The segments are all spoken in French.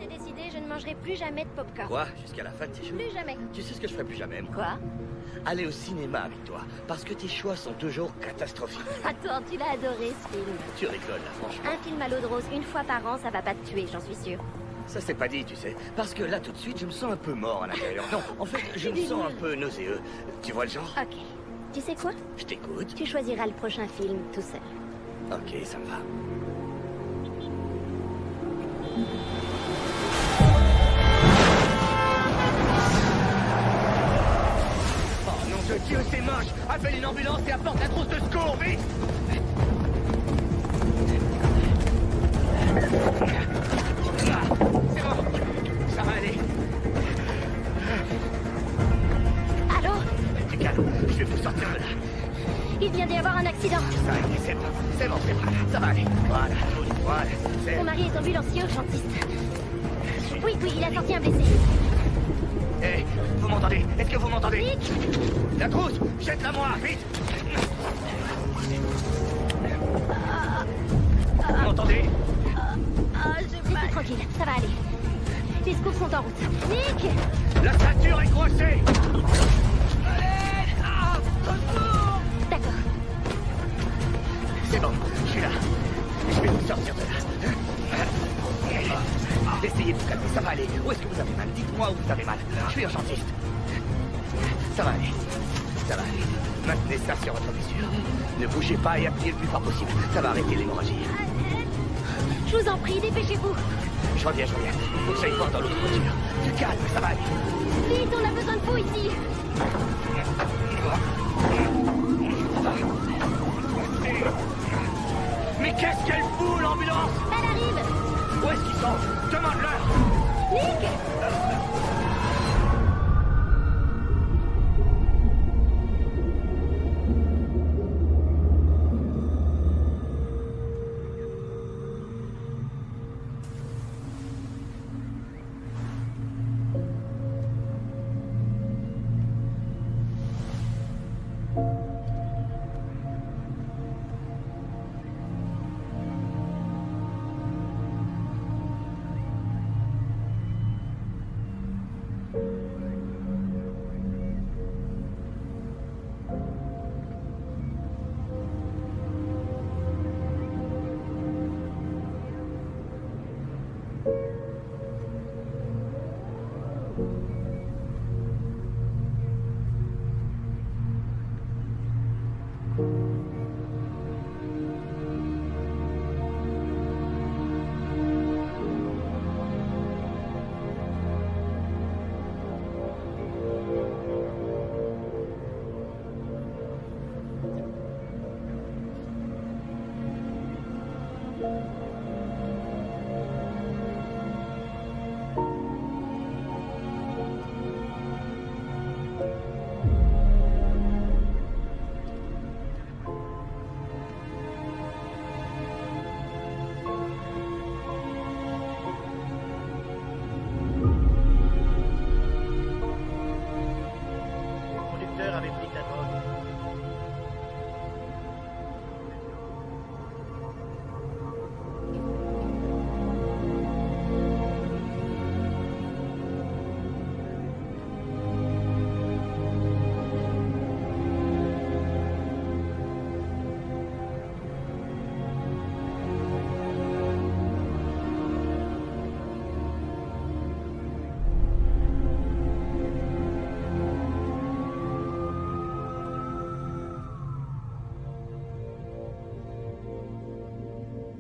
C'est décidé, je ne mangerai plus jamais de popcorn. Quoi? Jusqu'à la fin de tes jours? Plus jamais. Tu sais ce que je ferai plus jamais, moi? Quoi? Aller au cinéma avec toi, parce que tes choix sont toujours catastrophiques. Attends, tu l'as adoré ce film. Tu rigoles, là, franchement. Un film à l'eau de rose une fois par an, ça va pas te tuer, j'en suis sûre. Ça c'est pas dit, tu sais. Parce que là, tout de suite, je me sens un peu mort à l'intérieur. Non, en fait, je me sens un peu nauséeux. Tu vois le genre? Ok. Tu sais quoi? Je t'écoute. Tu choisiras le prochain film tout seul. Ok, ça me va. Oh nom de Dieu, c'est moche! Appelle une ambulance et apporte la trousse de secours, vite! C'est bon, ça va aller. Allô? Du calme, je vais vous sortir de là. Il vient d'y avoir un accident. Ça va aller, c'est bon, ça va aller. Voilà, voilà, c'est... Mon mari est ambulancier urgentiste. Oui, il a sorti un blessé. Hé, vous m'entendez? Est-ce que vous m'entendez? Nick! La trousse, jette-la moi, vite! Vous m'entendez? Restez tranquille, ça va aller. Les secours sont en route. Nick! La ceinture est coincée! D'accord. C'est bon, je suis là. Je vais vous sortir de là. Essayez de vous calmer, ça va aller. Où est-ce que vous avez mal? Dites-moi où vous avez mal. Je suis urgentiste. Ça va aller. Ça va aller. Maintenez ça sur votre blessure. Ne bougez pas et appuyez le plus fort possible. Ça va arrêter l'hémorragie. Je vous en prie, dépêchez-vous. Je reviens. Il faut que j'aille voir dans l'autre voiture. Du calme, ça va aller. Vite, on a besoin de vous ici. Mais qu'est-ce qu'elle fout, l'ambulance? Elle arrive. Où est-ce qu'ils sont? Demande-leur. Nick!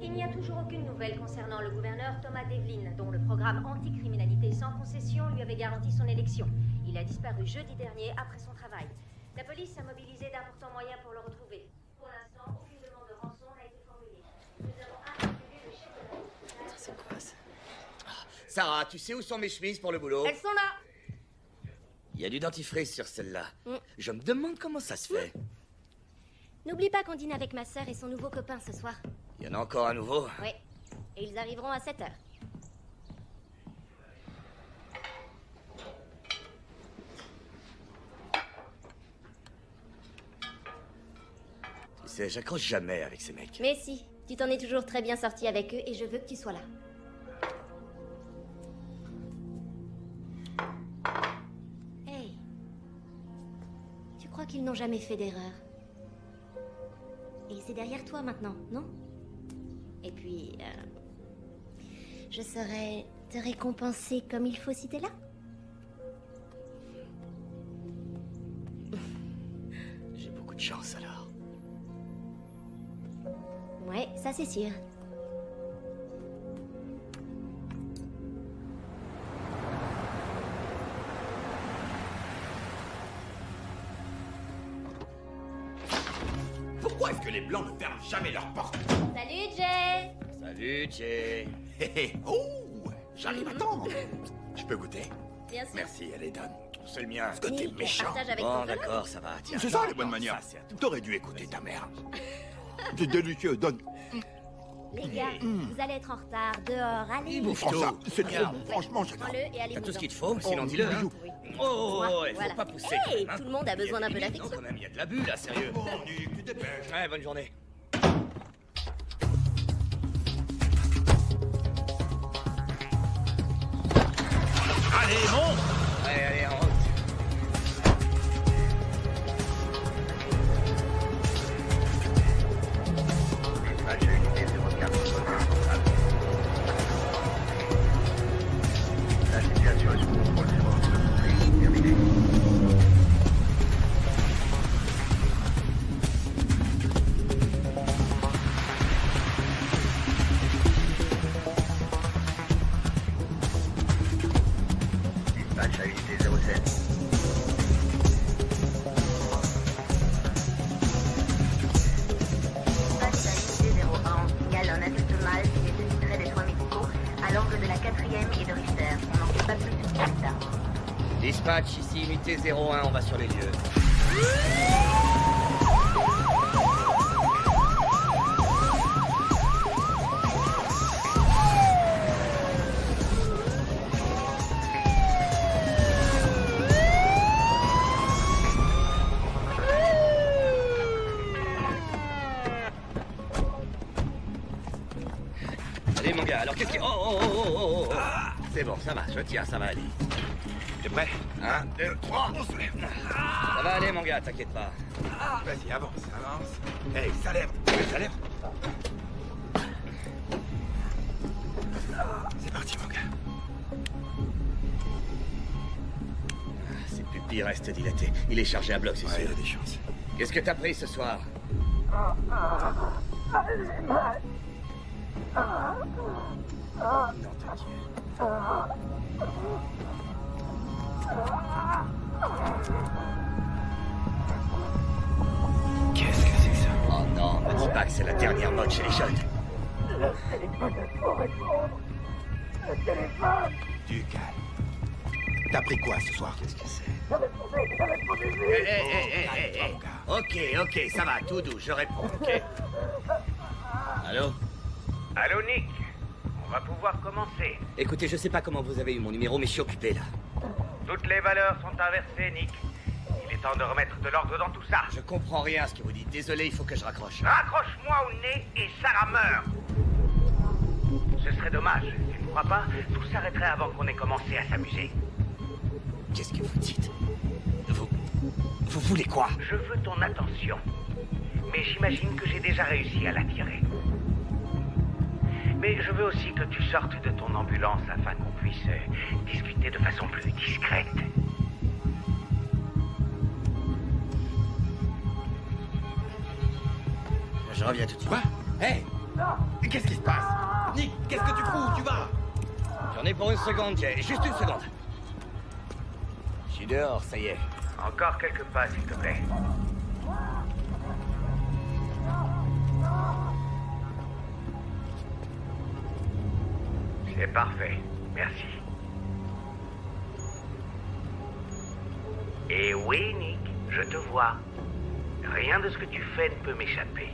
Il n'y a toujours aucune nouvelle concernant le gouverneur Thomas Devlin, dont le programme anticriminalité sans concession lui avait garanti son élection. Il a disparu jeudi dernier après son travail. La police a mobilisé d'importants moyens pour le retrouver. Pour l'instant, aucune demande de rançon n'a été formulée. Nous avons interpellé le chef de la police. C'est quoi ça? Sarah, tu sais où sont mes chemises pour le boulot? Elles sont là. Il y a du dentifrice sur celle-là. Je me demande comment ça se fait. N'oublie pas qu'on dîne avec ma sœur et son nouveau copain ce soir. Il y en a encore un nouveau? Oui. Et ils arriveront à 7h. Tu sais, j'accroche jamais avec ces mecs. Mais si, tu t'en es toujours très bien sorti avec eux et je veux que tu sois là. qu'ils n'ont jamais fait d'erreur. Et c'est derrière toi maintenant, non? Et puis, je saurais te récompenser comme il faut si t'es là. J'ai beaucoup de chance alors. Ouais, ça c'est sûr. Pourquoi est-ce que les Blancs ne ferment jamais leurs portes? Salut Jay! Salut, Jay. Hé hé, oh, j'arrive à temps. Je peux goûter? Bien sûr. Merci, elle est donne. C'est le mien. Ce que t'es Nick, méchant. partage avec Bon, ton collègue. d'accord, ça va. Tiens. C'est ça les Non, bonnes manières. ça, c'est à toi. T'aurais dû écouter ta mère. C'est délicieux, donne. Les gars, vous allez être en retard. Dehors, allez. Il bouffe Prends ça, tout. c'est trop Regarde. bon. Franchement, j'adore. Prends-le et allez. T'as tout ce qu'il te faut, sinon dis-le. Hein. Oui. Oh, il faut Voilà. pas pousser. Hey, quand même, hein. tout le monde a besoin d'un peu Non, d'affection. quand même, il y a de l'abus là, sérieux. Bon, Nick, tu dépêches. Ouais, bonne journée. Allez, monte. Allez, allez, en route. La situation est sous contrôle, c'est bon. Terminé. Dispatch à unité 07. Dispatch à unité 01, on signale un adulte mâle qui nécessiterait des soins médicaux à l'angle de la 4e et de Richter. On n'en sait pas plus sur son état. Dispatch, ici unité 01, on va sur les lieux. Allez mon gars, alors qu'est-ce que... Oh. C'est bon, ça va, je tiens, ça va aller. T'es prêt? 1, 2, 3. On se lève. Ça va aller mon gars, t'inquiète pas. Vas-y, avance, avance. Hey, ça lève. Ça lève. C'est parti, mon gars. Ses pupilles restent dilatées. Il est chargé à bloc, c'est Ouais, il sûr. a des chances. Qu'est-ce que t'as pris ce soir? Non, t'inquiète. Qu'est-ce que c'est que ça? Oh non, me dis pas que c'est la dernière mode chez les jeunes. Du calme. T'as pris quoi ce soir? Qu'est-ce que c'est? Calme, mon gars. Ok, ça va, tout doux, je réponds, ok? Allô? Allô, Nick. On va pouvoir commencer. Écoutez, je sais pas comment vous avez eu mon numéro, mais je suis occupé là. Toutes les valeurs sont inversées, Nick. Il est temps de remettre de l'ordre dans tout ça. Je comprends rien à ce que vous dites. Désolé, il faut que je raccroche. Raccroche-moi au nez et Sarah meurt. Ce serait dommage. Tu ne crois pas? Tout s'arrêterait avant qu'on ait commencé à s'amuser. Qu'est-ce que vous dites? Vous voulez quoi? Je veux ton attention. Mais j'imagine que j'ai déjà réussi à l'attirer. Mais je veux aussi que tu sortes de ton ambulance afin qu'on puisse discuter de façon plus discrète. Je reviens tout de suite. Quoi? Hey! Qu'est-ce qui se passe? Nick, qu'est-ce que tu fous? Où tu vas? J'en ai pour une seconde, Jay. Juste une seconde. Je suis dehors, ça y est. Encore quelques pas, s'il te plaît. C'est parfait. Merci. Et oui, Nick, je te vois. Rien de ce que tu fais ne peut m'échapper.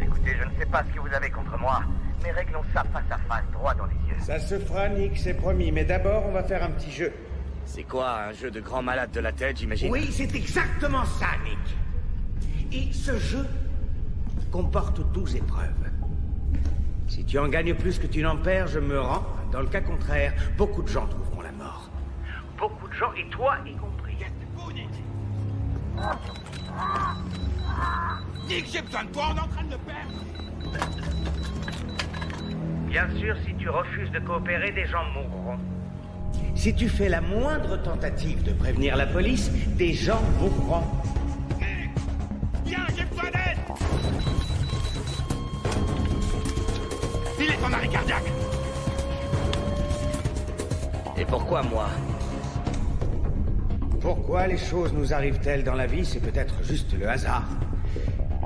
Écoutez, je ne sais pas ce que vous avez contre moi, mais réglons ça face à face, droit dans les yeux. Ça se fera, Nick, c'est promis. Mais d'abord, on va faire un petit jeu. C'est quoi, un jeu de grand malade de la tête, j'imagine? Oui, c'est exactement ça, Nick. Et ce jeu, comporte 12 épreuves. Si tu en gagnes plus que tu n'en perds, je me rends. Dans le cas contraire, beaucoup de gens trouveront la mort. Beaucoup de gens, et toi y compris. Nick, j'ai besoin de toi, on est en train de le perdre. Bien sûr, si tu refuses de coopérer, des gens mourront. Si tu fais la moindre tentative de prévenir la police, des gens mourront. Nick, viens, j'ai besoin d'aide. Il est en arrêt cardiaque. Et pourquoi moi? Pourquoi les choses nous arrivent-elles dans la vie? C'est peut-être juste le hasard.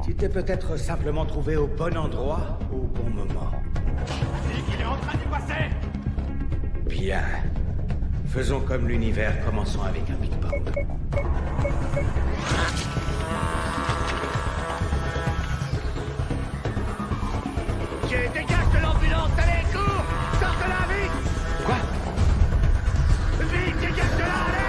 Tu t'es peut-être simplement trouvé au bon endroit, au bon moment. Nick, il est en train d'y passer. Bien. Faisons comme l'univers, commençons avec un Big Bang. Jay, dégage de l'ambulance, allez, cours! Sors de là, vite! Quoi? Vite, dégage de là, allez!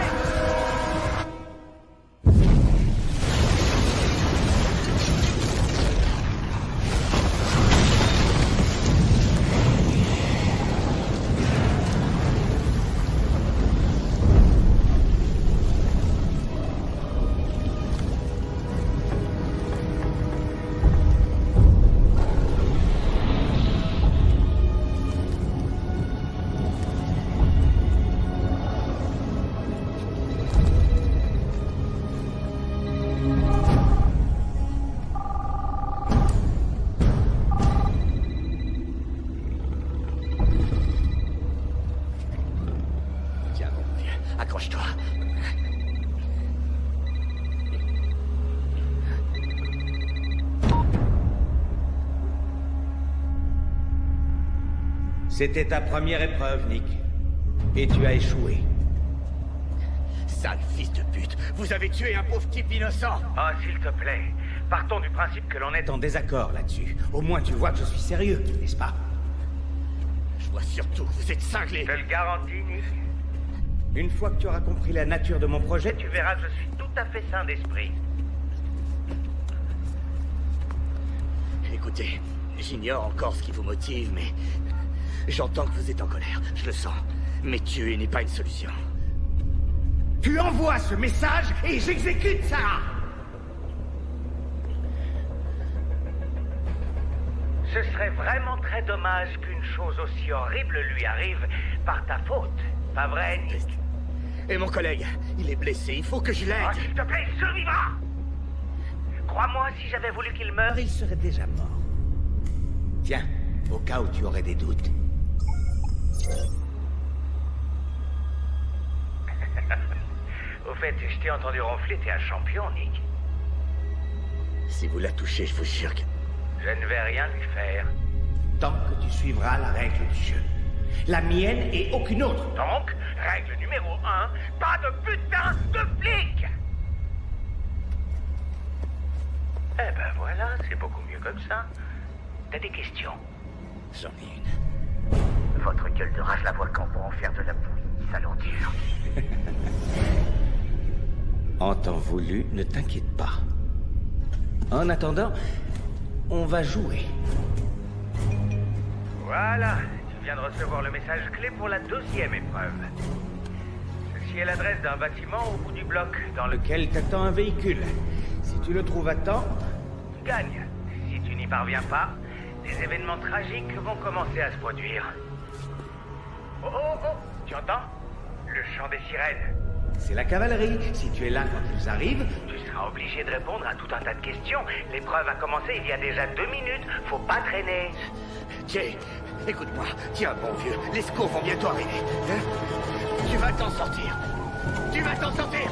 Tiens, mon vieux, accroche-toi. C'était ta première épreuve, Nick. Et tu as échoué. Sale fils de pute, vous avez tué un pauvre type innocent. Oh, s'il te plaît, partons du principe que l'on est En désaccord là-dessus. Au moins tu vois que je suis sérieux, n'est-ce pas? Je vois surtout que vous êtes cinglé. Je te le garantis, Nick. Une fois que tu auras compris la nature de mon projet, Tu verras, je suis tout à fait sain d'esprit. Écoutez, j'ignore encore ce qui vous motive, mais... J'entends que vous êtes en colère, je le sens. Mais tuer n'est pas une solution. tu envoies ce message et j'exécute ça! Ce serait vraiment très dommage qu'une chose aussi horrible lui arrive par ta faute. Pas vrai, Nick? Et mon collègue, il est blessé, il faut que je Oh, l'aide. s'il te plaît, il survivra! Crois-moi, si j'avais voulu qu'il meure... Alors il serait déjà mort. Tiens, au cas où tu aurais des doutes. Au fait, je t'ai entendu ronfler, t'es un champion, Nick. Si vous la touchez, je vous jure que... Je ne vais rien lui faire. Tant que tu suivras la règle du jeu. La mienne et aucune autre. Donc, règle numéro 1, pas de putain de flic! Eh ben voilà, c'est beaucoup mieux comme ça. T'as des questions? J'en ai une. Votre gueule de rage la volcan pour en faire de la bouillie, salondière. En temps voulu, ne t'inquiète pas. En attendant, on va jouer. Voilà, tu viens de recevoir le message clé pour la 2e épreuve. Ceci est l'adresse d'un bâtiment au bout du bloc dans Lequel t'attend un véhicule. Si tu le trouves à temps, tu gagnes. Si tu n'y parviens pas, des événements tragiques vont commencer à se produire. Oh oh oh, tu entends? Le chant des sirènes. c'est la cavalerie. Si tu es là quand ils arrivent, Tu seras obligé de répondre à tout un tas de questions. L'épreuve a commencé il y a déjà 2 minutes. Faut pas traîner. Jay, écoute-moi. Tiens, bon vieux, les secours vont bientôt arriver. Hein? Tu vas t'en sortir. Tu vas t'en sortir.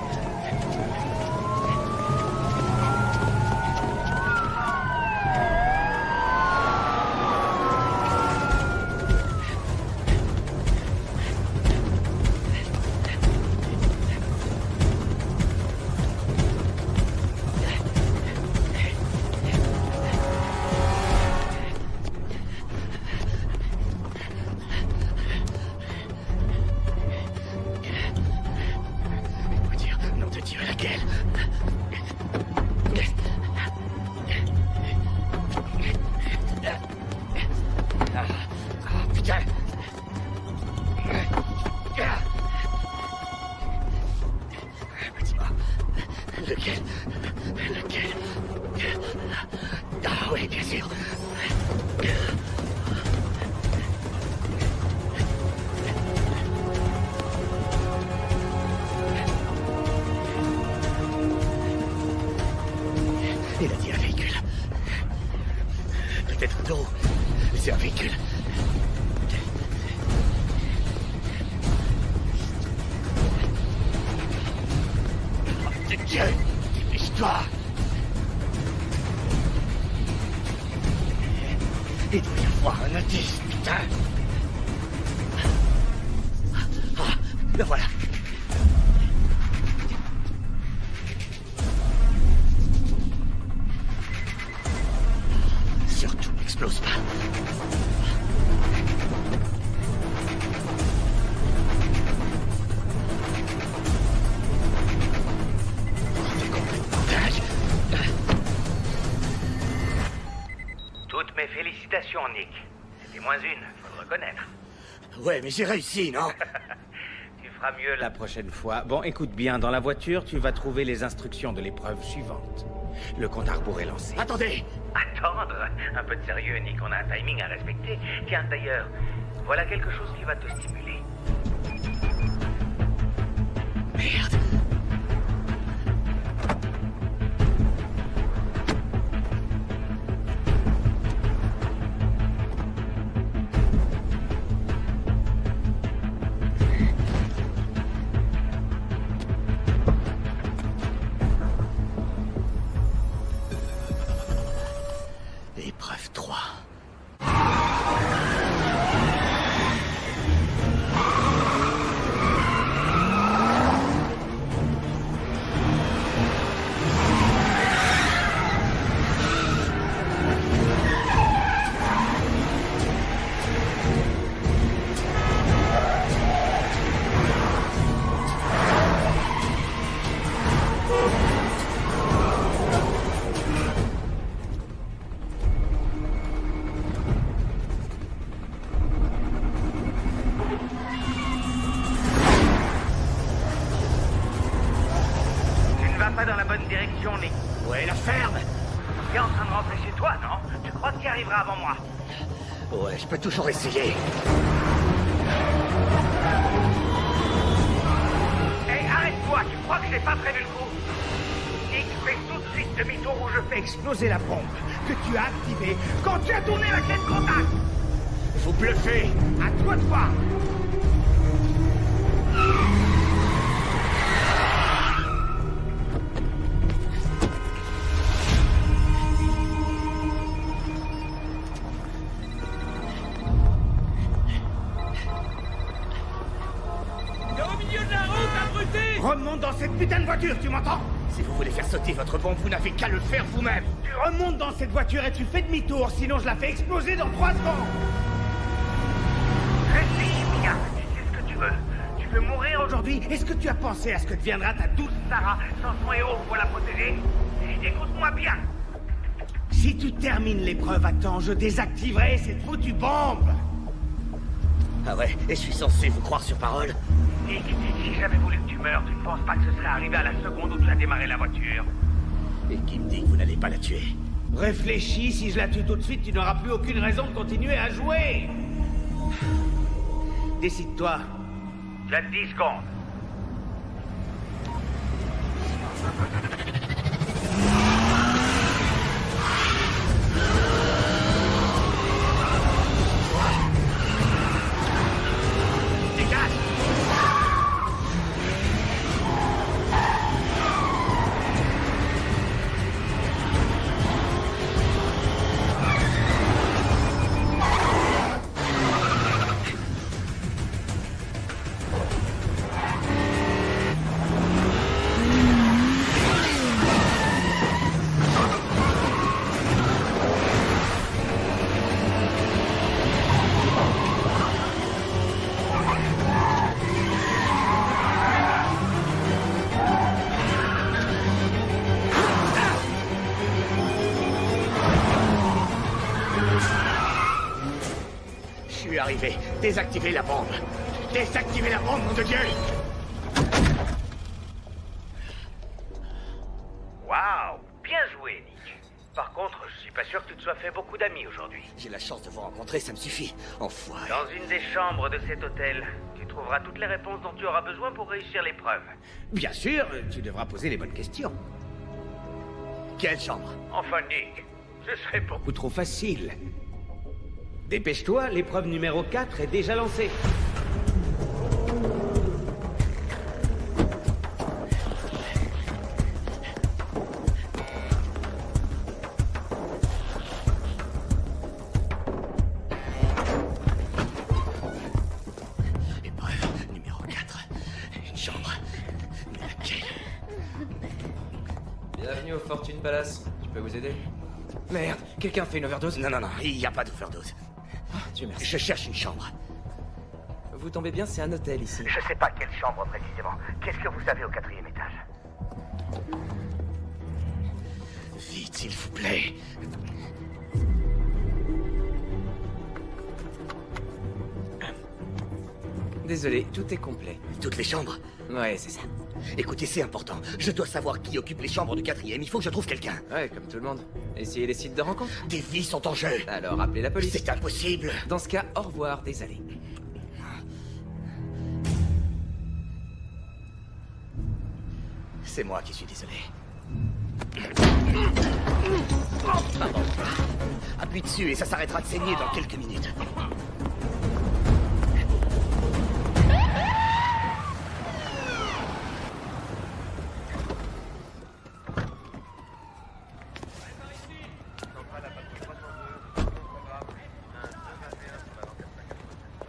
Laisse-moi dire, nom de Dieu, laquelle? Lequel? Lequel? Ah oui, bien sûr. Il a dit un véhicule. Peut-être non. C'est un véhicule. Oh, Dieu! Dépêche-toi! Il doit y avoir un indice, putain! Ah, le voilà! Surtout, n'explose pas! Toutes mes félicitations, Nick. C'était moins une, faut le reconnaître. Ouais, mais j'ai réussi, non? Tu feras mieux La prochaine fois. Bon, écoute bien, dans la voiture, tu vas trouver les instructions de l'épreuve suivante. Le compte à rebours est lancé. Attendez! Attendre. Un peu de sérieux, Nick, on a un timing à respecter. Tiens, d'ailleurs, voilà quelque chose qui va te stimuler. Merde! Épreuve 3. Tu ne vas pas dans la bonne direction, Nick. Ouais, la ferme! Tu es en train de rentrer chez toi, non? Tu crois que tu y arriveras avant moi? Ouais, je peux toujours essayer. Hé, arrête-toi! Tu crois que j'ai pas prévu le coup? Nick, fais tout de suite demi-tour où je fais. Exploser la bombe que tu as activée quand tu as tourné la clé de contact. Vous bluffez! À toi de voir. Remonte dans cette putain de voiture, tu m'entends? Si vous voulez faire sauter votre bombe, vous n'avez qu'à le faire vous-même! Tu remontes dans cette voiture et tu fais demi-tour, sinon je la fais exploser dans 3 secondes. Réfléchis bien, tu sais ce que tu veux. Tu veux mourir aujourd'hui? Est-ce que tu as pensé à ce que deviendra ta douce Sarah, sans son héros pour la protéger. Et écoute-moi bien. Si tu termines l'épreuve à temps, je désactiverai cette foutue bombe. Ah ouais, et je suis censé vous croire sur parole? Nick, si j'avais voulu que tu meurs, tu ne penses pas que ce serait arrivé à la seconde où tu as démarré la voiture? Et qui me dit que vous n'allez pas la tuer? Réfléchis, si je la tue tout de suite, tu n'auras plus aucune raison de continuer à jouer. Décide-toi. Tu as 10 secondes. Dégage! Je suis arrivé. Désactivez la bombe. Désactivez la bombe, nom de Dieu! as fait beaucoup d'amis aujourd'hui. J'ai la chance de vous rencontrer, ça me suffit. Enfoiré. Dans une des chambres de cet hôtel, tu trouveras toutes les réponses dont tu auras besoin pour réussir l'épreuve. Bien sûr, tu devras poser les bonnes questions. Quelle chambre? Enfin, Nick, ce serait pour... Ou trop facile. Dépêche-toi, l'épreuve numéro 4 est déjà lancée. Épreuve numéro 4. Une chambre. Mais laquelle? Bienvenue au Fortune Palace. Je peux vous aider? Merde, quelqu'un fait une overdose? Non, il n'y a pas d'overdose. Dieu merci. Je cherche une chambre. Vous tombez bien, c'est un hôtel ici. Je sais pas quelle chambre précisément. Qu'est-ce que vous avez au 4e étage? Vite, s'il vous plaît. Désolé, tout est complet. Toutes les chambres? Ouais, c'est ça. Écoutez, c'est important. Je dois savoir qui occupe les chambres du 4e. Il faut que je trouve quelqu'un. Ouais, comme tout le monde. Essayez les sites de rencontre. Des vies sont en jeu. Alors appelez la police. C'est impossible. Dans ce cas, au revoir, désolé. C'est moi qui suis désolé. Appuie dessus et ça s'arrêtera de saigner dans quelques minutes.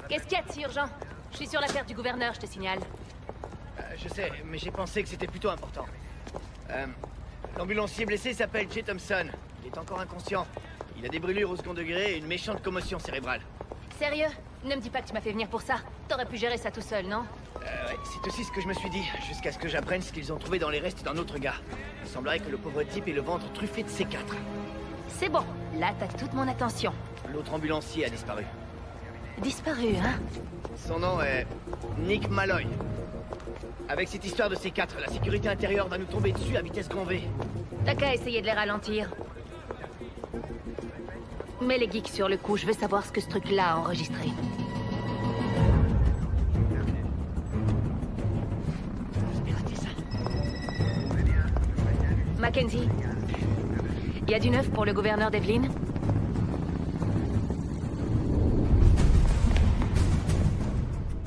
Qu'est-ce qu'il y a de si urgent? Je suis sur l'affaire du gouverneur, je te signale. Je sais, mais j'ai pensé que c'était plutôt important. L'ambulancier blessé s'appelle Jay Thompson. Il est encore inconscient. Il a des brûlures au second degré et une méchante commotion cérébrale. Sérieux? Ne me dis pas que tu m'as fait venir pour ça. T'aurais pu gérer ça tout seul, non? Ouais, c'est aussi ce que je me suis dit, jusqu'à ce que j'apprenne ce qu'ils ont trouvé dans les restes d'un autre gars. Il semblerait que le pauvre type ait le ventre truffé de C4. C'est bon, là t'as toute mon attention. L'autre ambulancier a disparu. Disparu, hein? Son nom est Nick Malloy. Avec cette histoire de C4, la sécurité intérieure va nous tomber dessus à vitesse grand V. T'as qu'à essayer de les ralentir. Mets les geeks sur le coup, je veux savoir ce que ce truc-là a enregistré. Mackenzie, il y a du neuf pour le gouverneur Devlin?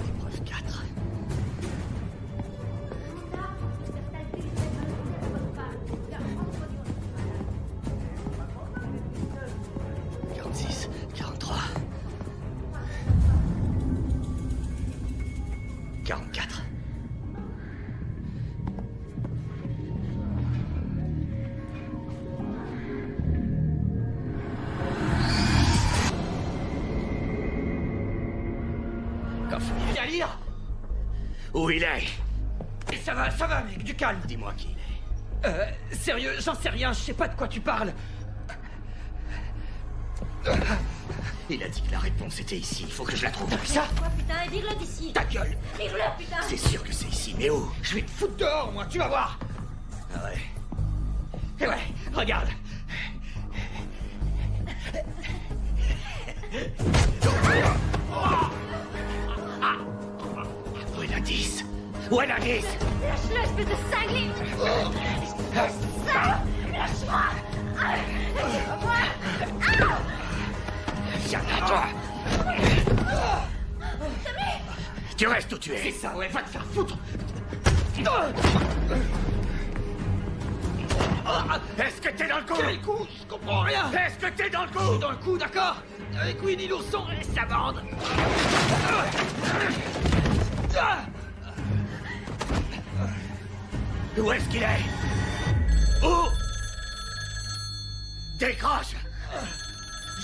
Épreuve 4. Quarante-six, 43. 44. Viens lire. Où il est? Ça va, mec, du calme. Dis-moi qui il est. Sérieux, j'en sais rien, je sais pas de quoi tu parles. Il a dit que la réponse était ici. Il faut que je la trouve. Ça? Quoi, putain, et vire-le d'ici. Ta gueule! Vire-le, putain. C'est sûr que c'est ici, mais où? Je vais te foutre dehors, moi, tu vas voir. Ah ouais. Et ouais, regarde. Où est l'indice? Où est l'indice? Lâche-le, espèce de cinglé. Viens là, toi! Tu restes où tu es. C'est ça, ouais, va te faire foutre. Est-ce que t'es dans le coup? Quel coup? Je comprends rien. Est-ce que t'es dans le Je suis coup? dans le coup, d'accord? Avec Winnie l'ourson et sa bande. Où est-ce qu'il est? Où? Décroche!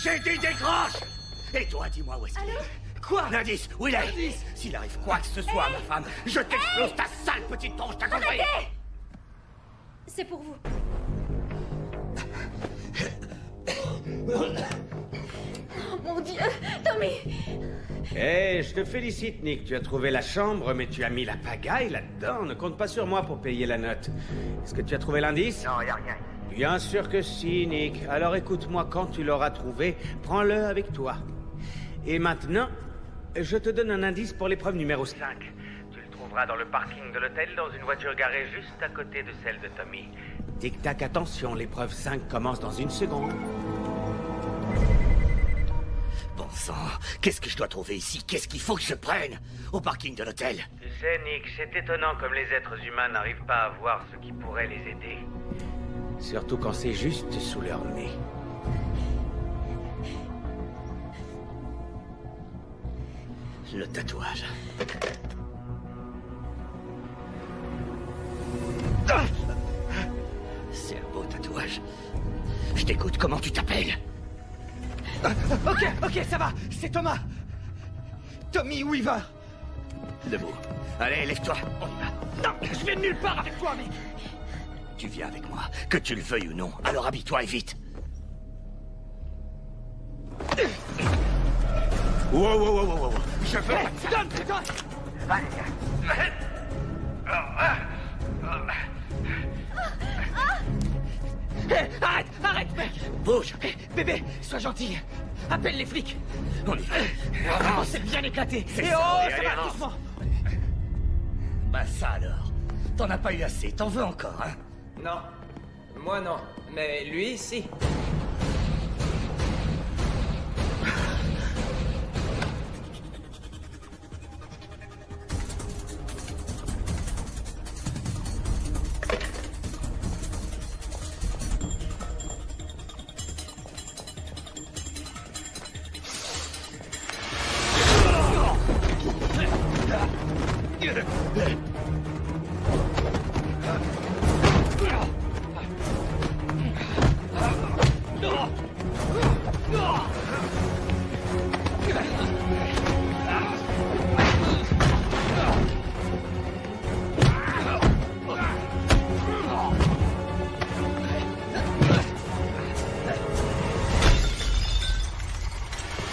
J'ai dit décroche! Et toi, dis-moi où est-ce qu'il est? Quoi? L'indice, où il est? L'indice? S'il arrive quoi que ce soit, ma femme, je t'explose ta sale petite tronche, t'as compris? C'est pour vous. Oh mon Dieu, Tommy! Eh, je te félicite, Nick. Tu as trouvé la chambre, mais tu as mis la pagaille là-dedans. Ne compte pas sur moi pour payer la note. Est-ce que tu as trouvé l'indice? Non, y a rien. Bien sûr que si, Nick. Alors écoute-moi, quand tu l'auras trouvé, prends-le avec toi. Et maintenant, je te donne un indice pour l'épreuve numéro 5. 5. Tu le trouveras dans le parking de l'hôtel, dans une voiture garée juste à côté de celle de Tommy. Tic-tac, attention, l'épreuve 5 commence dans 1 seconde. Bon sang, qu'est-ce que je dois trouver ici? Qu'est-ce qu'il faut que je prenne? Au parking de l'hôtel? Tu sais, Nick, c'est étonnant comme les êtres humains n'arrivent pas à voir ce qui pourrait les aider. Surtout quand c'est juste sous leur nez. Le tatouage. Ah! C'est un beau tatouage. Je t'écoute, comment tu t'appelles? Ok, ça va, c'est Thomas. Tommy Weaver. Debout. Allez, lève-toi, on y va. Non, je viens de nulle part avec toi, mais... Tu viens avec moi, que tu le veuilles ou non. Alors habille-toi et vite. Wow. Je veux... Donne. Allez, Hé, arrête, mec. Bouge. Hé, bébé, sois gentil. Appelle les flics. On y va. Oh, c'est bien éclaté. C'est Et ça, oh, allez, ça va, avance. doucement. Bah ça alors. T'en as pas eu assez, t'en veux encore, hein? Non. Moi, non. Mais lui, si.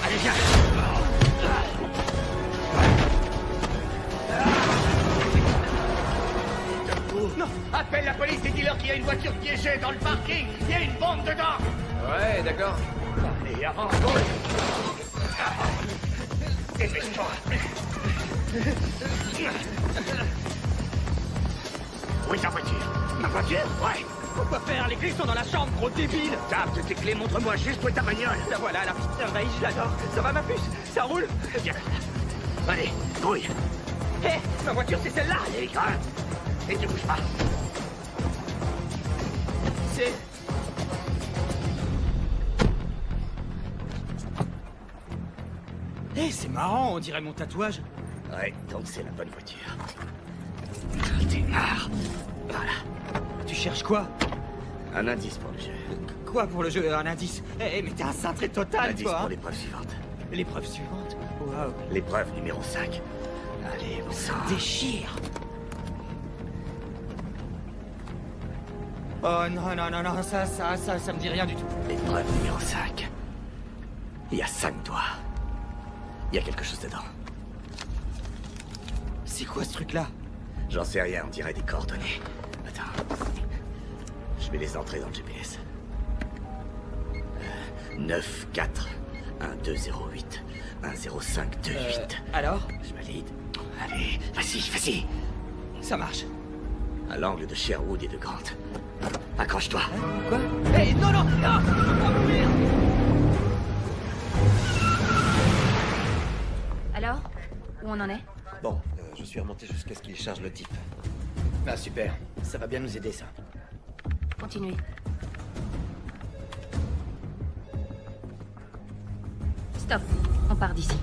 Allez, viens. Non, Appelle la police et dis-leur qu'il y a une voiture piégée dans le parking. Il y a une bombe dedans. Ouais, d'accord. Allez, avance. Dépêche-toi. Où est ta voiture? Ma voiture? Ouais. pourquoi faire? Les clés sont dans la chambre, gros débile. Tape tes clés, montre-moi juste où est ta bagnole. La voilà, la petite merveille, je l'adore. Ça va, ma puce? Ça roule? Viens. Allez, grouille. Hé, ma voiture, c'est celle-là. Allez, grimpe. Et tu bouges pas. C'est... Hé, c'est marrant, on dirait mon tatouage. Ouais, donc c'est la bonne voiture. Démarre. Voilà. Tu cherches quoi? Un indice pour le jeu. Quoi pour le jeu? Un indice? Hé, mais t'es un cintré total, Indice toi, pour hein. l'épreuve suivante. L'épreuve suivante? Waouh. L'épreuve numéro 5. Allez, bon sang. Déchire. Oh non, non, non, non, ça me dit rien du tout. L'épreuve numéro 5. Il y a 5 doigts. Il y a quelque chose dedans. C'est quoi ce truc-là? J'en sais rien, on dirait des coordonnées. Attends. Je vais les entrer dans le GPS. 9, 4, 1, 2, 0, 8, 1, 0, 5, 2, 8. Alors? Je valide. Allez, vas-y. Ça marche. À l'angle de Sherwood et de Grant. Accroche-toi. Quoi? Hé, non, non, non! Je peux pas mourir! Alors? Où on en est? Bon, je suis remonté jusqu'à ce qu'il charge le type. Ah, super. Ça va bien nous aider, ça. Continuez. Stop. On part d'ici.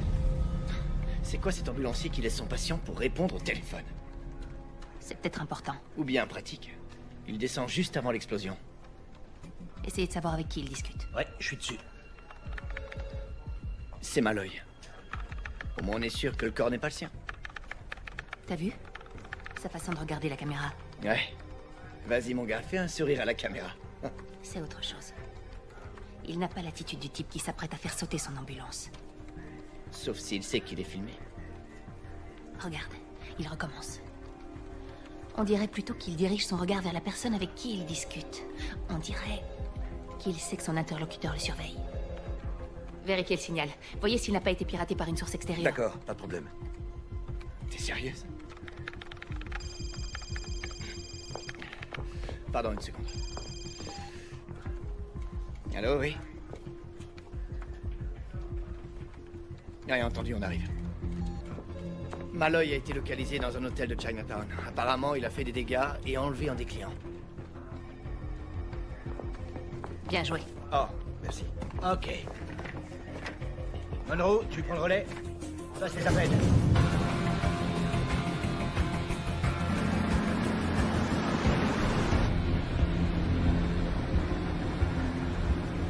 C'est quoi cet ambulancier qui laisse son patient pour répondre au téléphone? C'est peut-être important. Ou bien pratique. Il descend juste avant l'explosion. Essayez de savoir avec qui il discute. Ouais, je suis dessus. C'est Malloy. Au moins on est sûr que le corps n'est pas le sien. T'as vu? Sa façon de regarder la caméra. Ouais. Vas-y mon gars, fais un sourire à la caméra. C'est autre chose. Il n'a pas l'attitude du type qui s'apprête à faire sauter son ambulance. Sauf s'il sait qu'il est filmé. Regarde, il recommence. On dirait plutôt qu'il dirige son regard vers la personne avec qui il discute. On dirait qu'il sait que son interlocuteur le surveille. Vérifiez le signal. Voyez s'il n'a pas été piraté par une source extérieure. D'accord, pas de problème. T'es sérieuse? Pardon, une seconde. Allô, oui? Rien entendu, on arrive. Malloy a été localisé dans un hôtel de Chinatown. Apparemment, il a fait des dégâts et enlevé un des clients. Bien joué. Oh, merci. Ok. Monroe, tu prends le relais? Ça, c'est ta peine.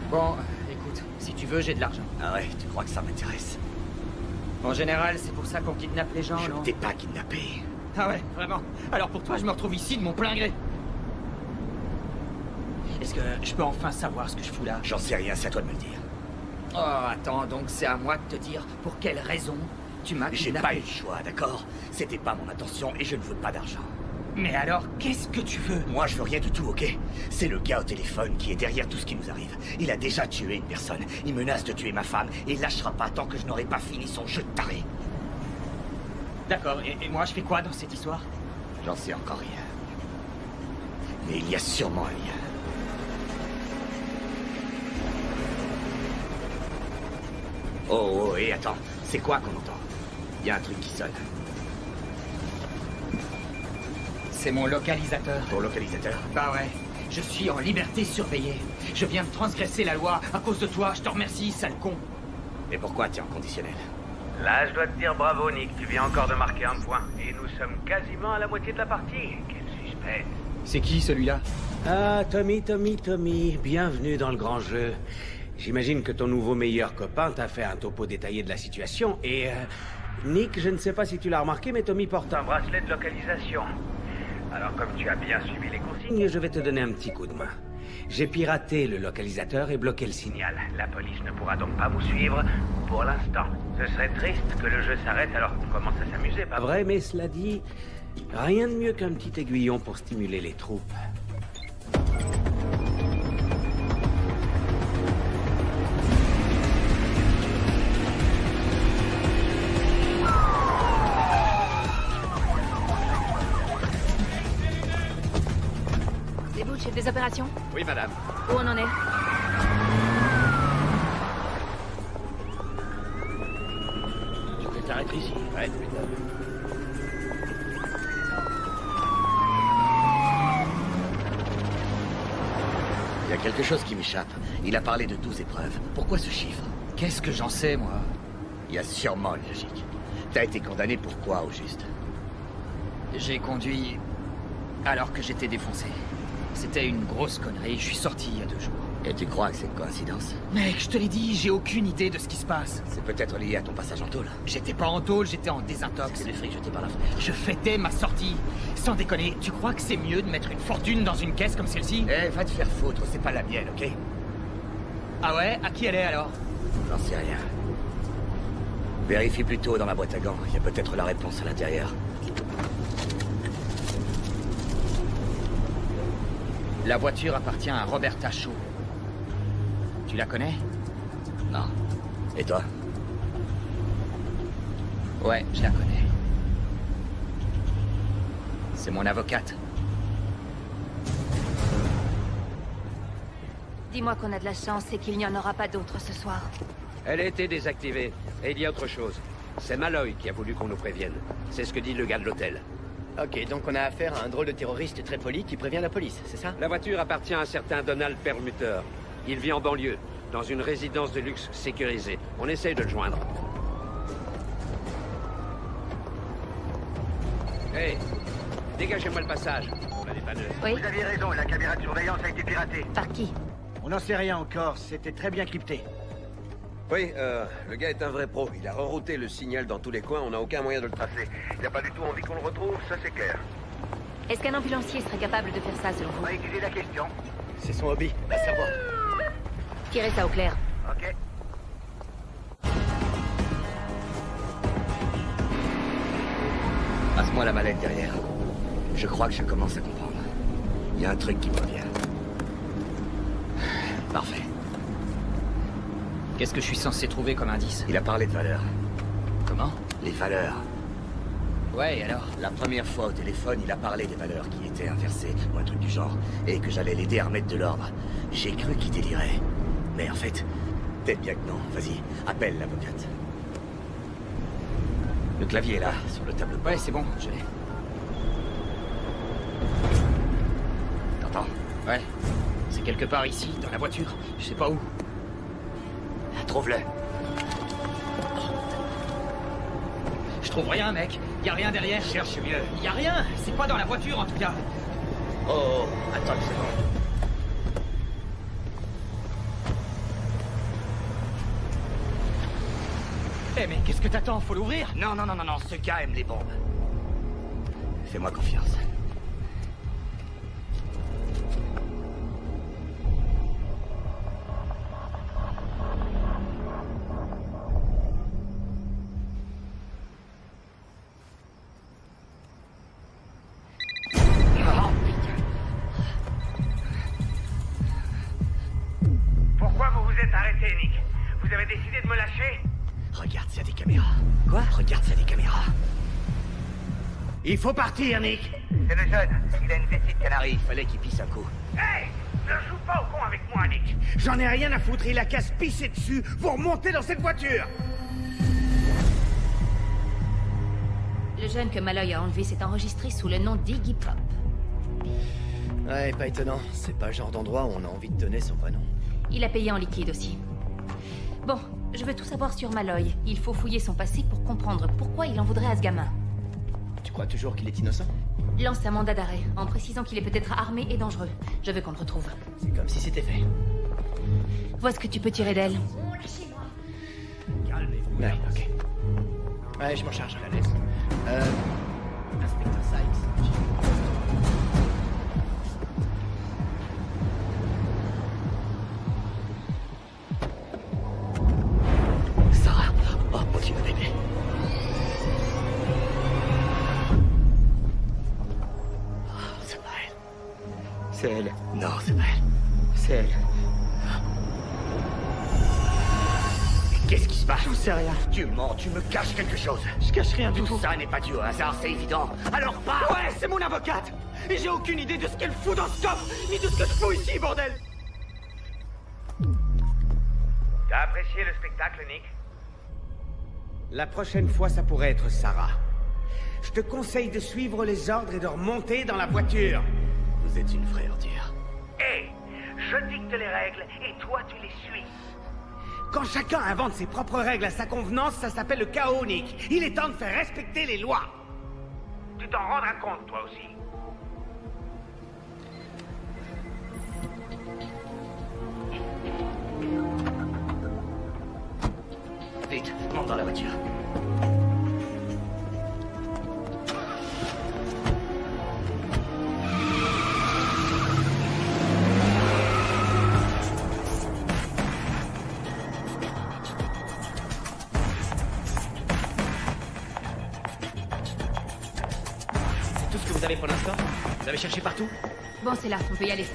Bon, écoute, si tu veux, j'ai de l'argent. Ah ouais, tu crois que ça m'intéresse? En général, c'est pour ça qu'on kidnappe les gens, Je non? t'ai pas kidnappé. Ah ouais, vraiment. Alors pour toi, je me retrouve ici de mon plein gré. Est-ce que je peux enfin savoir ce que je fous là? J'en sais rien, c'est à toi de me le dire. Oh, attends, donc c'est à moi de te dire pour quelle raison tu m'as J'ai kidnappé. pas eu le choix, d'accord? C'était pas mon intention et je ne veux pas d'argent. Mais alors, qu'est-ce que tu veux? Moi, je veux rien du tout, ok? C'est le gars au téléphone qui est derrière tout ce qui nous arrive. Il a déjà tué une personne. Il menace de tuer ma femme et il lâchera pas tant que je n'aurai pas fini son jeu de taré. D'accord, et moi je fais quoi dans cette histoire? J'en sais encore rien. Mais il y a sûrement un lien. Oh, et attends. C'est quoi qu'on entend? Il y a un truc qui sonne. C'est mon localisateur. Ton localisateur? Bah ouais, je suis en liberté surveillée. Je viens de transgresser la loi à cause de toi, je te remercie, sale con. Et pourquoi t'es en conditionnel? Là, je dois te dire bravo, Nick. Tu viens encore de marquer un point. Et nous sommes quasiment à la moitié de la partie. Quel suspense. C'est qui celui-là? Ah, Tommy, bienvenue dans le grand jeu. J'imagine que ton nouveau meilleur copain t'a fait un topo détaillé de la situation et... Nick, je ne sais pas si tu l'as remarqué, mais Tommy porte Un bracelet de localisation. Alors, comme tu as bien suivi les consignes... Je vais te donner un petit coup de main. J'ai piraté le localisateur et bloqué le signal. La police ne pourra donc pas vous suivre pour l'instant. Ce serait triste que le jeu s'arrête alors qu'on commence à s'amuser, pas Pas vrai, mais cela dit, rien de mieux qu'un petit aiguillon pour stimuler les troupes. C'est vous, le chef des opérations? Oui, madame. Où on en est? Tu peux t'arrêter ici? Ouais, putain. Il y a quelque chose qui m'échappe. Il a parlé de 12 épreuves. Pourquoi ce chiffre? Qu'est-ce que j'en sais, moi? Il y a sûrement une logique. T'as été condamné pour quoi, au juste? J'ai conduit alors que j'étais défoncé. C'était une grosse connerie, je suis sorti il y a 2 jours. Et tu crois que c'est une coïncidence? Mec, je te l'ai dit, j'ai aucune idée de ce qui se passe. C'est peut-être lié à ton passage en tôle. J'étais pas en tôle, j'étais en désintox. C'est des frics jetés par la fenêtre. Je fêtais ma sortie. Sans déconner, tu crois que c'est mieux de mettre une fortune dans une caisse comme celle-ci? Eh, va te faire foutre, c'est pas la mienne, ok? Ah ouais? À qui elle est alors? J'en sais rien. Vérifie plutôt dans la boîte à gants. Il y a peut-être la réponse à l'intérieur. La voiture appartient à Roberta Shaw. Tu la connais? Non. Et toi? Ouais, je la connais. C'est mon avocate. Dis-moi qu'on a de la chance et qu'il n'y en aura pas d'autres ce soir. Elle a été désactivée. Et il y a autre chose. C'est Malloy qui a voulu qu'on nous prévienne. C'est ce que dit le gars de l'hôtel. Ok, donc on a affaire à un drôle de terroriste très poli qui prévient la police, c'est ça? La voiture appartient à un certain Donald Perlmutter. Il vit en banlieue, dans une résidence de luxe sécurisée. On essaye de le joindre. Hey, dégagez-moi le passage. On a des panneaux. Oui? Vous aviez raison, la caméra de surveillance a été piratée. Par qui? On n'en sait rien encore, c'était très bien crypté. Oui, le gars est un vrai pro. Il a rerouté le signal dans tous les coins, on n'a aucun moyen de le tracer. Il n'a pas du tout envie qu'on le retrouve, ça c'est clair. Est-ce qu'un ambulancier serait capable de faire ça selon On vous? va étudier la question. C'est son hobby, la savoir. Tirez ça au clair. Ok. Passe-moi la mallette derrière. Je crois que je commence à comprendre. Il y a un truc qui me revient. Parfait. Qu'est-ce que je suis censé trouver comme indice? Il a parlé de valeurs. Comment? Les valeurs. Ouais, et alors? La première fois au téléphone, il a parlé des valeurs qui étaient inversées, ou un truc du genre, et que j'allais l'aider à remettre de l'ordre. J'ai cru qu'il délirait. Mais en fait, peut-être bien que non. Vas-y, appelle l'avocate. Le clavier est là, sur le tableau de bord. Ouais, c'est bon, je l'ai. T'entends? Ouais. C'est quelque part ici, dans la voiture. Je sais pas où. Trouve-le. Je trouve rien, mec. Y a rien derrière. Cherche mieux. Y a rien. C'est pas dans la voiture, en tout cas. Oh, attends une seconde. Eh, mais qu'est-ce que t'attends? Faut l'ouvrir? Non, ce gars aime les bombes. Fais-moi confiance. Pourquoi vous vous êtes arrêté, Nick? Vous avez décidé de me lâcher? Regarde s'il y a des caméras. Quoi? Regarde s'il y a des caméras. Il faut partir, Nick. C'est le jeune. Il a une vessie de canari. Il fallait qu'il pisse un coup. Hey! Ne joue pas au con avec moi, Nick. J'en ai rien à foutre, il a qu'à se pisser dessus. Vous remontez dans cette voiture. Le jeune que Malloy a enlevé s'est enregistré sous le nom d'Iggy Pop. Ouais, pas étonnant. C'est pas le genre d'endroit où on a envie de donner son vrai nom. Il a payé en liquide aussi. Bon, je veux tout savoir sur Malloy. Il faut fouiller son passé pour comprendre pourquoi il en voudrait à ce gamin. Tu crois toujours qu'il est innocent? Lance un mandat d'arrêt, en précisant qu'il est peut-être armé et dangereux. Je veux qu'on le retrouve. C'est comme si c'était fait. Vois ce que tu peux tirer d'elle. Calmez-vous. Ouais, ok. Ouais, je m'en charge. Je la laisse. Inspecteur Sykes. Sarah. Oh, mon Dieu, bébé. Oh, c'est pas elle. C'est elle. Non, c'est pas elle. C'est elle. Qu'est-ce qui se passe? J'en sais rien. Tu mens, tu me caches quelque chose. Je cache rien du tout. Tout ça n'est pas dû au hasard, c'est évident. Alors parle! Ouais, c'est mon avocate. Et j'ai aucune idée de ce qu'elle fout dans ce coffre, ni de ce que je fous ici, bordel. T'as apprécié le spectacle, Nick? La prochaine fois, ça pourrait être Sarah. Je te conseille de suivre les ordres et de remonter dans la voiture. Vous êtes une vraie ordure. Hé! Je dicte les règles et toi tu les suis. Quand chacun invente ses propres règles à sa convenance, ça s'appelle le chaos, Nick. Il est temps de faire respecter les lois. Tu t'en rendras compte, toi aussi. Vite, monte dans la voiture. C'est tout ce que vous avez pour l'instant? Vous avez cherché partout? Bon, c'est là, on peut y aller.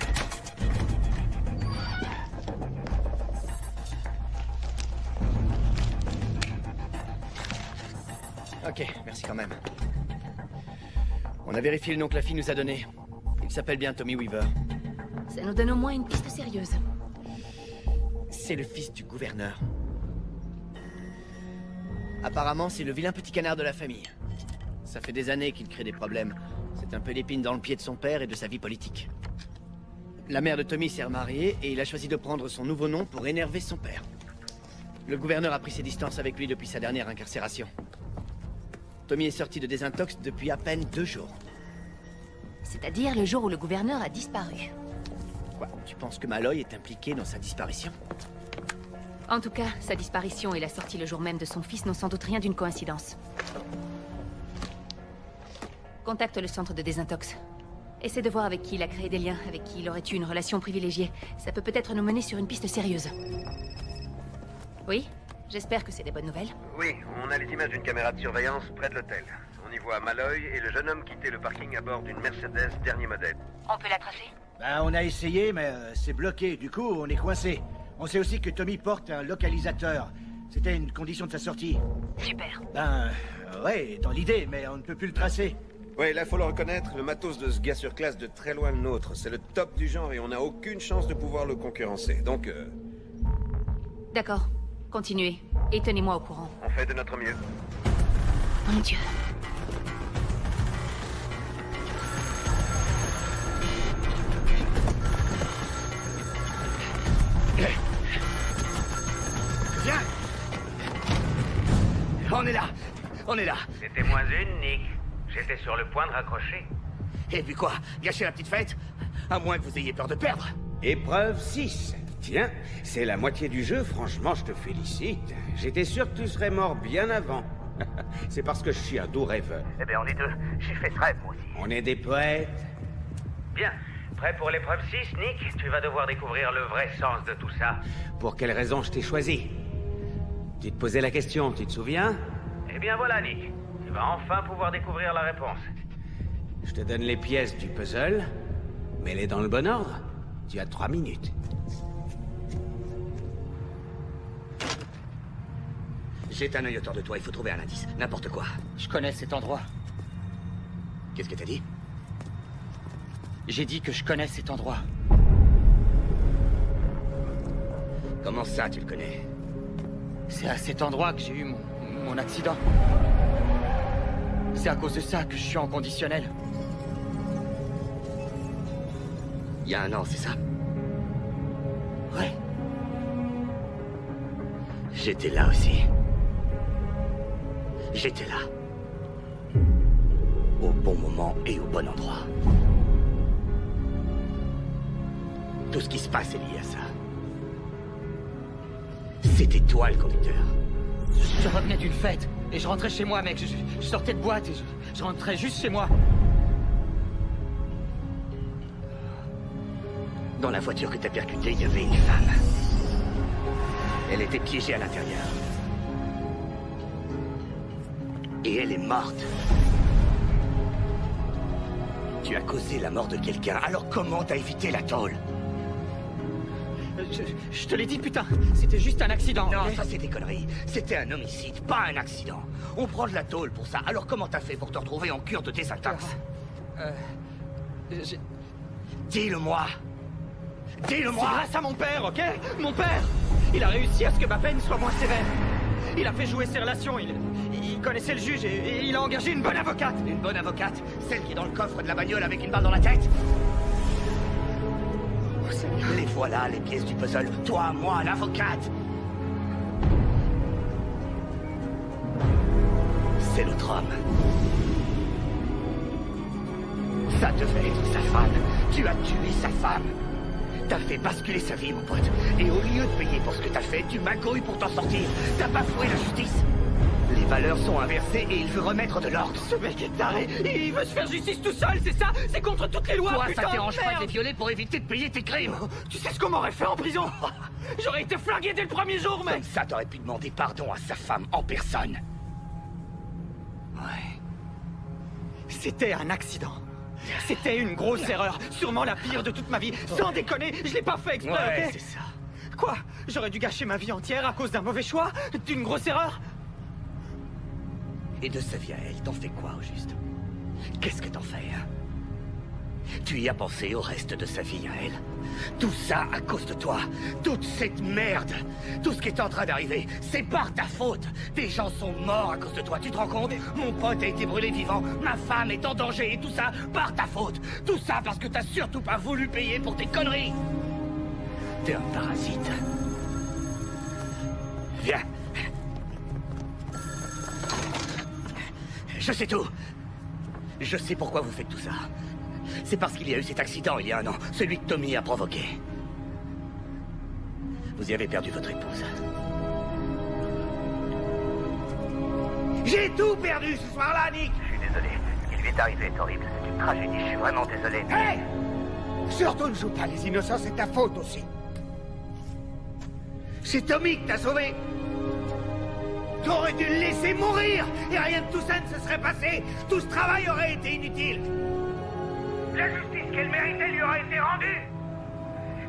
Ok, merci quand même. On a vérifié le nom que la fille nous a donné. Il s'appelle bien Tommy Weaver. Ça nous donne au moins une piste sérieuse. C'est le fils du gouverneur. Apparemment, c'est le vilain petit canard de la famille. Ça fait des années qu'il crée des problèmes. C'est un peu l'épine dans le pied de son père et de sa vie politique. La mère de Tommy s'est remariée et il a choisi de prendre son nouveau nom pour énerver son père. Le gouverneur a pris ses distances avec lui depuis sa dernière incarcération. Tommy est sorti de désintox depuis à peine 2 jours. C'est-à-dire le jour où le gouverneur a disparu. Quoi, tu penses que Malloy est impliqué dans sa disparition? En tout cas, sa disparition et la sortie le jour même de son fils n'ont sans doute rien d'une coïncidence. Contacte le centre de désintox. Essaie de voir avec qui il a créé des liens, avec qui il aurait eu une relation privilégiée. Ça peut peut-être nous mener sur une piste sérieuse. Oui? J'espère que c'est des bonnes nouvelles. Oui, on a les images d'une caméra de surveillance près de l'hôtel. On y voit Malloy et le jeune homme quitter le parking à bord d'une Mercedes dernier modèle. On peut la tracer? Ben, on a essayé, mais c'est bloqué. Du coup, on est coincé. On sait aussi que Tommy porte un localisateur. C'était une condition de sa sortie. Super. Ben, ouais, dans l'idée, mais on ne peut plus le tracer. Ouais, là, faut le reconnaître, le matos de ce gars sur classe de très loin le nôtre. C'est le top du genre et on n'a aucune chance de pouvoir le concurrencer. Donc, D'accord. Continuez. Et tenez-moi au courant. on fait de notre mieux. Mon Dieu. Viens! On est là! On est là! C'était moins une, Nick. J'étais sur le point de raccrocher. Et puis quoi? Gâcher la petite fête? À moins que vous ayez peur de perdre. Épreuve 6. Tiens, c'est la moitié du jeu, franchement, je te félicite. J'étais sûr que tu serais mort bien avant. C'est parce que je suis un doux rêveur. Eh bien, on est deux. J'ai fait ce rêve, moi aussi. On est des poètes. Bien. Prêt pour l'épreuve 6, Nick? Tu vas devoir découvrir le vrai sens de tout ça. Pour quelle raison je t'ai choisi? Tu te posais la question, tu te souviens? Eh bien, voilà, Nick. Tu vas enfin pouvoir découvrir la réponse. Je te donne les pièces du puzzle. Mets-les dans le bon ordre. Tu as 3 minutes. Jette un œil autour de toi, il faut trouver un indice. N'importe quoi. Je connais cet endroit. Qu'est-ce que t'as dit? J'ai dit que je connais cet endroit. Comment ça, tu le connais? C'est à cet endroit que j'ai eu mon accident. C'est à cause de ça que je suis en conditionnel. Il y a 1 an, c'est ça? Ouais. J'étais là aussi. J'étais là. Au bon moment et au bon endroit. Tout ce qui se passe est lié à ça. C'était toi le conducteur. Je revenais d'une fête et je rentrais chez moi, mec. Je sortais de boîte et je rentrais juste chez moi. Dans la voiture que t'as percutée, il y avait une femme. Elle était piégée à l'intérieur. Et elle est morte. Tu as causé la mort de quelqu'un, alors comment t'as évité la tôle? Je te l'ai dit, putain. C'était juste un accident. Non, okay? ça c'est des conneries. C'était un homicide, pas un accident. On prend de la tôle pour ça. Alors comment t'as fait pour te retrouver en cure de désintox? Dis-le-moi. Dis-le-moi. C'est grâce à mon père, ok? Mon père. Il a réussi à ce que ma peine soit moins sévère. Il a fait jouer ses relations. Il connaissait le juge et il a engagé une bonne avocate. Une bonne avocate? Celle qui est dans le coffre de la bagnole avec une balle dans la tête? Oh, Seigneur. Les voilà, les pièces du puzzle. Toi, moi, l'avocate. C'est notre homme. Ça devait être sa femme. Tu as tué sa femme. T'as fait basculer sa vie, mon pote. Et au lieu de payer pour ce que t'as fait, tu magouilles pour t'en sortir. T'as bafoué la justice. Les valeurs sont inversées et il veut remettre de l'ordre. Ce mec est taré. Il veut se faire justice tout seul, c'est ça? C'est contre toutes les lois, Toi, putain, ça te dérange pas merde. de les violer pour éviter de payer tes crimes? Tu sais ce qu'on m'aurait fait en prison? J'aurais été flingué dès le premier jour, mec. Comme ça, t'aurais pu demander pardon à sa femme en personne. Ouais. C'était un accident. C'était une grosse erreur. Sûrement la pire de toute ma vie. Sans déconner, je l'ai pas fait exprès, Ouais, ok? c'est ça. Quoi? J'aurais dû gâcher ma vie entière à cause d'un mauvais choix? D'une grosse erreur? Et de sa vie à elle, t'en fais quoi au juste? Qu'est-ce que t'en fais, hein? Tu y as pensé au reste de sa vie à elle? Tout ça à cause de toi. Toute cette merde. Tout ce qui est en train d'arriver, c'est par ta faute. Des gens sont morts à cause de toi, tu te rends compte? Mon pote a été brûlé vivant, ma femme est en danger, et tout ça par ta faute. Tout ça parce que t'as surtout pas voulu payer pour tes conneries. T'es un parasite. Viens. Je sais tout. Je sais pourquoi vous faites tout ça. C'est parce qu'il y a eu cet accident il y a 1 an, celui que Tommy a provoqué. Vous y avez perdu votre épouse. J'ai tout perdu ce soir-là, Nick. Je suis désolé. Ce qui lui est arrivé est horrible. C'est une tragédie. Je suis vraiment désolé. Hé! Surtout ne joue pas les innocents, c'est ta faute aussi. C'est Tommy qui t'a sauvé. T'aurais dû le laisser mourir et rien de tout ça ne se serait passé. Tout ce travail aurait été inutile. La justice qu'elle méritait lui aurait été rendue.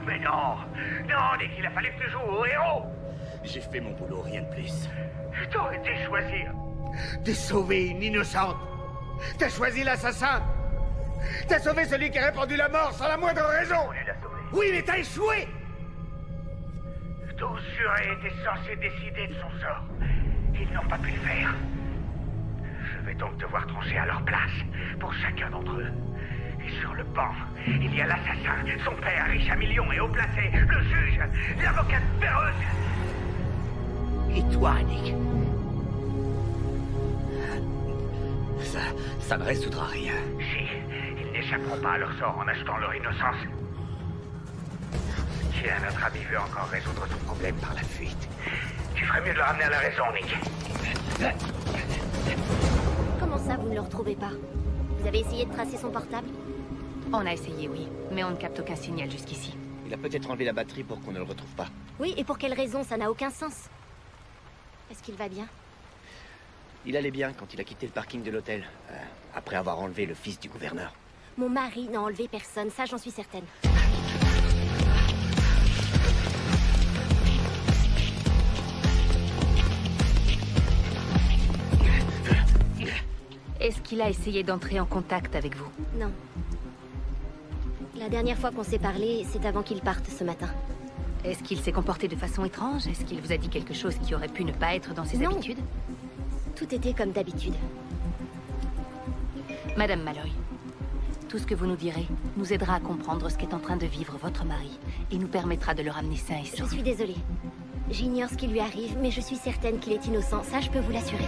Mais non, non, Nick, il a fallu que tu joues au héros. J'ai fait mon boulot, rien de plus. T'aurais dû choisir. De sauver une innocente. T'as choisi l'assassin. T'as sauvé celui qui a répandu la mort sans la moindre raison. On l'a sauvé. Oui, mais t'as échoué. Tous jurés étaient censés décider de son sort. Ils n'ont pas pu le faire. Je vais donc devoir trancher à leur place pour chacun d'entre eux. Et sur le banc, il y a l'assassin, son père riche à millions et haut placé, le juge, l'avocate péreuse. Et toi, Nick? Ça ne résoudra rien. Si, ils n'échapperont pas à leur sort en achetant leur innocence. Si un autre ami veut encore résoudre son problème par la fuite, tu ferais mieux de le ramener à la raison, Nick. Comment ça, vous ne le retrouvez pas? Vous avez essayé de tracer son portable? On a essayé, oui, mais on ne capte aucun signal jusqu'ici. Il a peut-être enlevé la batterie pour qu'on ne le retrouve pas. Oui, et pour quelle raison? Ça n'a aucun sens. Est-ce qu'il va bien? Il allait bien quand il a quitté le parking de l'hôtel, après avoir enlevé le fils du gouverneur. Mon mari n'a enlevé personne, ça j'en suis certaine. Est-ce qu'il a essayé d'entrer en contact avec vous? Non. La dernière fois qu'on s'est parlé, c'est avant qu'il parte ce matin. Est-ce qu'il s'est comporté de façon étrange? Est-ce qu'il vous a dit quelque chose qui aurait pu ne pas être dans ses Non. habitudes? Tout était comme d'habitude. Madame Malloy, tout ce que vous nous direz nous aidera à comprendre ce qu'est en train de vivre votre mari et nous permettra de le ramener sain et sauf. Je suis désolée. J'ignore ce qui lui arrive, mais je suis certaine qu'il est innocent, ça je peux vous l'assurer.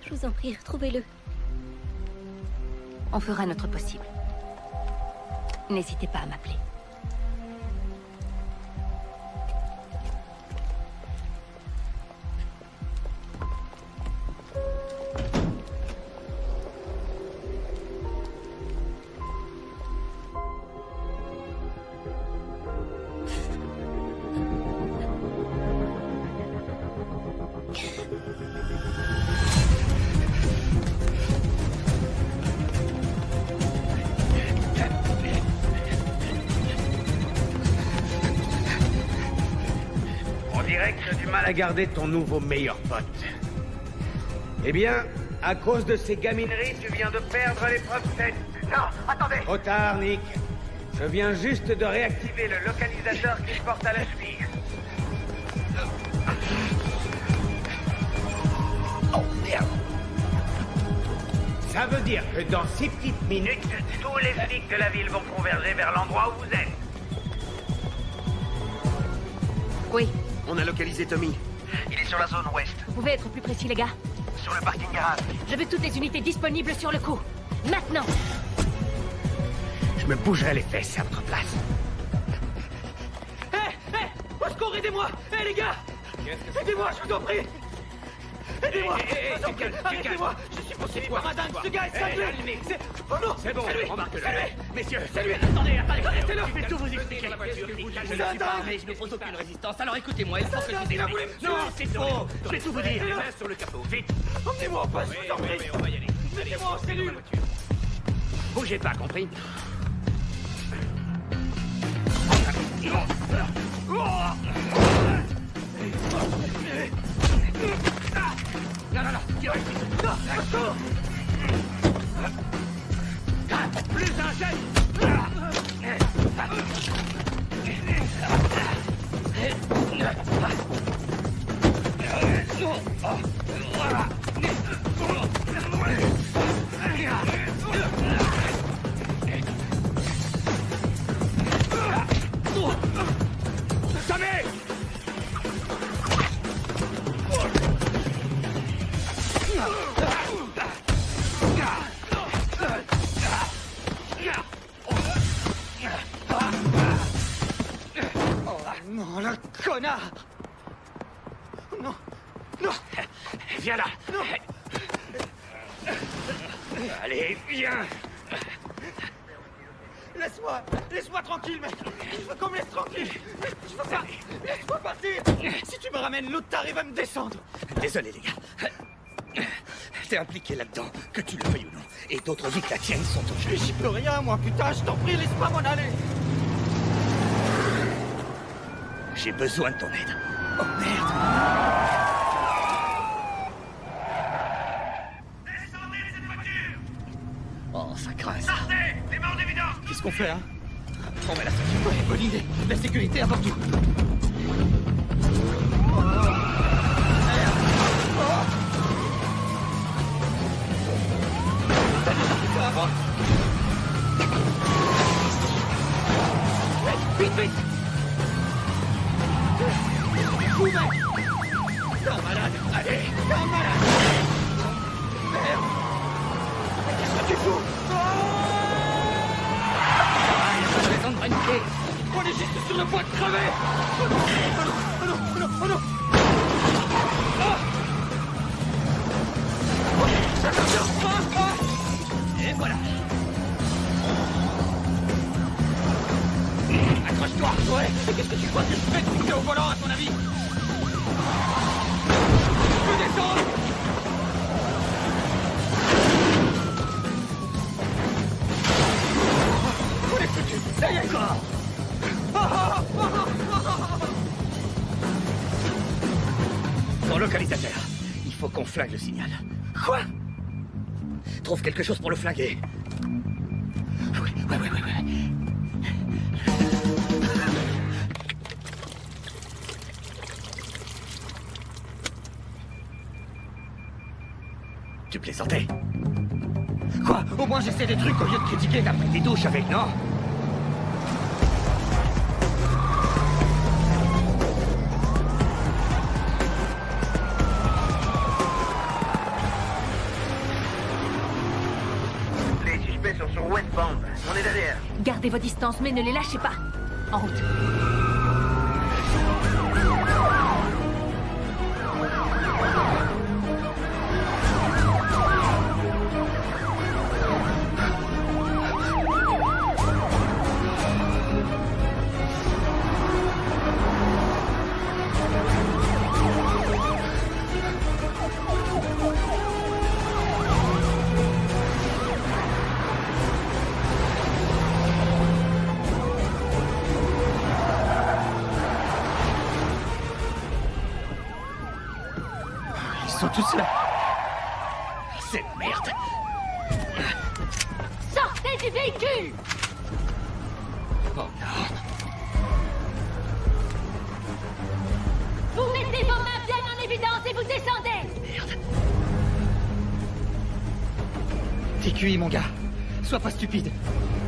Je vous en prie, retrouvez-le. On fera notre possible. N'hésitez pas à m'appeler. À garder ton nouveau meilleur pote. Eh bien, à cause de ces gamineries, tu viens de perdre l'épreuve 7. Non, attendez. Trop tard, Nick. Je viens juste de réactiver le localisateur qu'il porte à la cheville. Oh, merde. Ça veut dire que dans 6 petites minutes, tous les flics de la ville vont converger vers l'endroit où vous êtes. Oui. On a localisé Tommy. Il est sur la zone ouest, Vous pouvez être plus précis, les gars? sur le parking garage. Je veux toutes les unités disponibles sur le coup. Maintenant! je me bougerai les fesses à votre place. Au secours, aidez-moi! Les gars! Aidez-moi, je vous en prie! Aidez-moi! Je vous en prie, arrêtez-moi! Je suis poursuivi par un dingue, ce gars est cinglé! Oh non! C'est bon, c'est lui! embarque-le. C'est lui! Messieurs, C'est lui! Attendez, arrêtez-le! je vais tout vous expliquer. Je ne suis pas armé, je n'oppose aucune résistance, alors écoutez-moi, il faut que je vous délivre. Non, c'est faux. Je vais tout vous dire. Les mains sur le capot, vite. Emmenez-moi en poste, je vous en prie! On va y aller. Mettez-moi en cellule! Bougez pas, compris? Non, tirez! Non, au secours! Plus un jet. Non, le connard! Non! Non! Viens là. Allez, viens. Laisse-moi tranquille, mec. Je veux qu'on me laisse tranquille. Je veux pas. Laisse-moi partir. Si tu me ramènes, l'autre t'arrive à me descendre. Désolé, les gars. T'es impliqué là-dedans, que tu le veuilles ou non. Et d'autres vies que la tienne sont en jeu. J'y peux rien, moi, putain, je t'en prie, laisse-moi m'en aller. J'ai besoin de ton aide. Oh merde. Descendez de cette voiture! Oh, ça craint ça. Sortez! Les morts d'évidence! Qu'est-ce qu'on fait, hein? On met la sortie. Ouais, bonne idée. La sécurité avant tout. Vite, vite! Fou, mec! T'es un malade! Allez! T'es un malade! Merde! Qu'est-ce que tu fous? Il n'y a pas de raison de paniquer. On est juste sur le point de crever! Oh non! Oh non! Oh non! Oh non! Attention! Et voilà. Accroche-toi. Ouais, mais qu'est-ce que tu crois que je fais de monter au volant, à ton avis? Je peux descendre! On est foutu! Ça y est! Ton localisateur. Il faut qu'on flingue le signal. Quoi? Trouve quelque chose pour le flinguer. Oui. Tu plaisantais? Quoi? Au moins j'essaie des trucs au lieu de critiquer. T'as pris des douches avec, non? Les suspects sont sur Westbound. On est derrière. Gardez vos distances, mais ne les lâchez pas. En route. Ils sont tous là. C'est merde. Sortez du véhicule! Oh non. Vous mettez vos mains bien en évidence et vous descendez! Merde. TQI, mon gars. Sois pas stupide.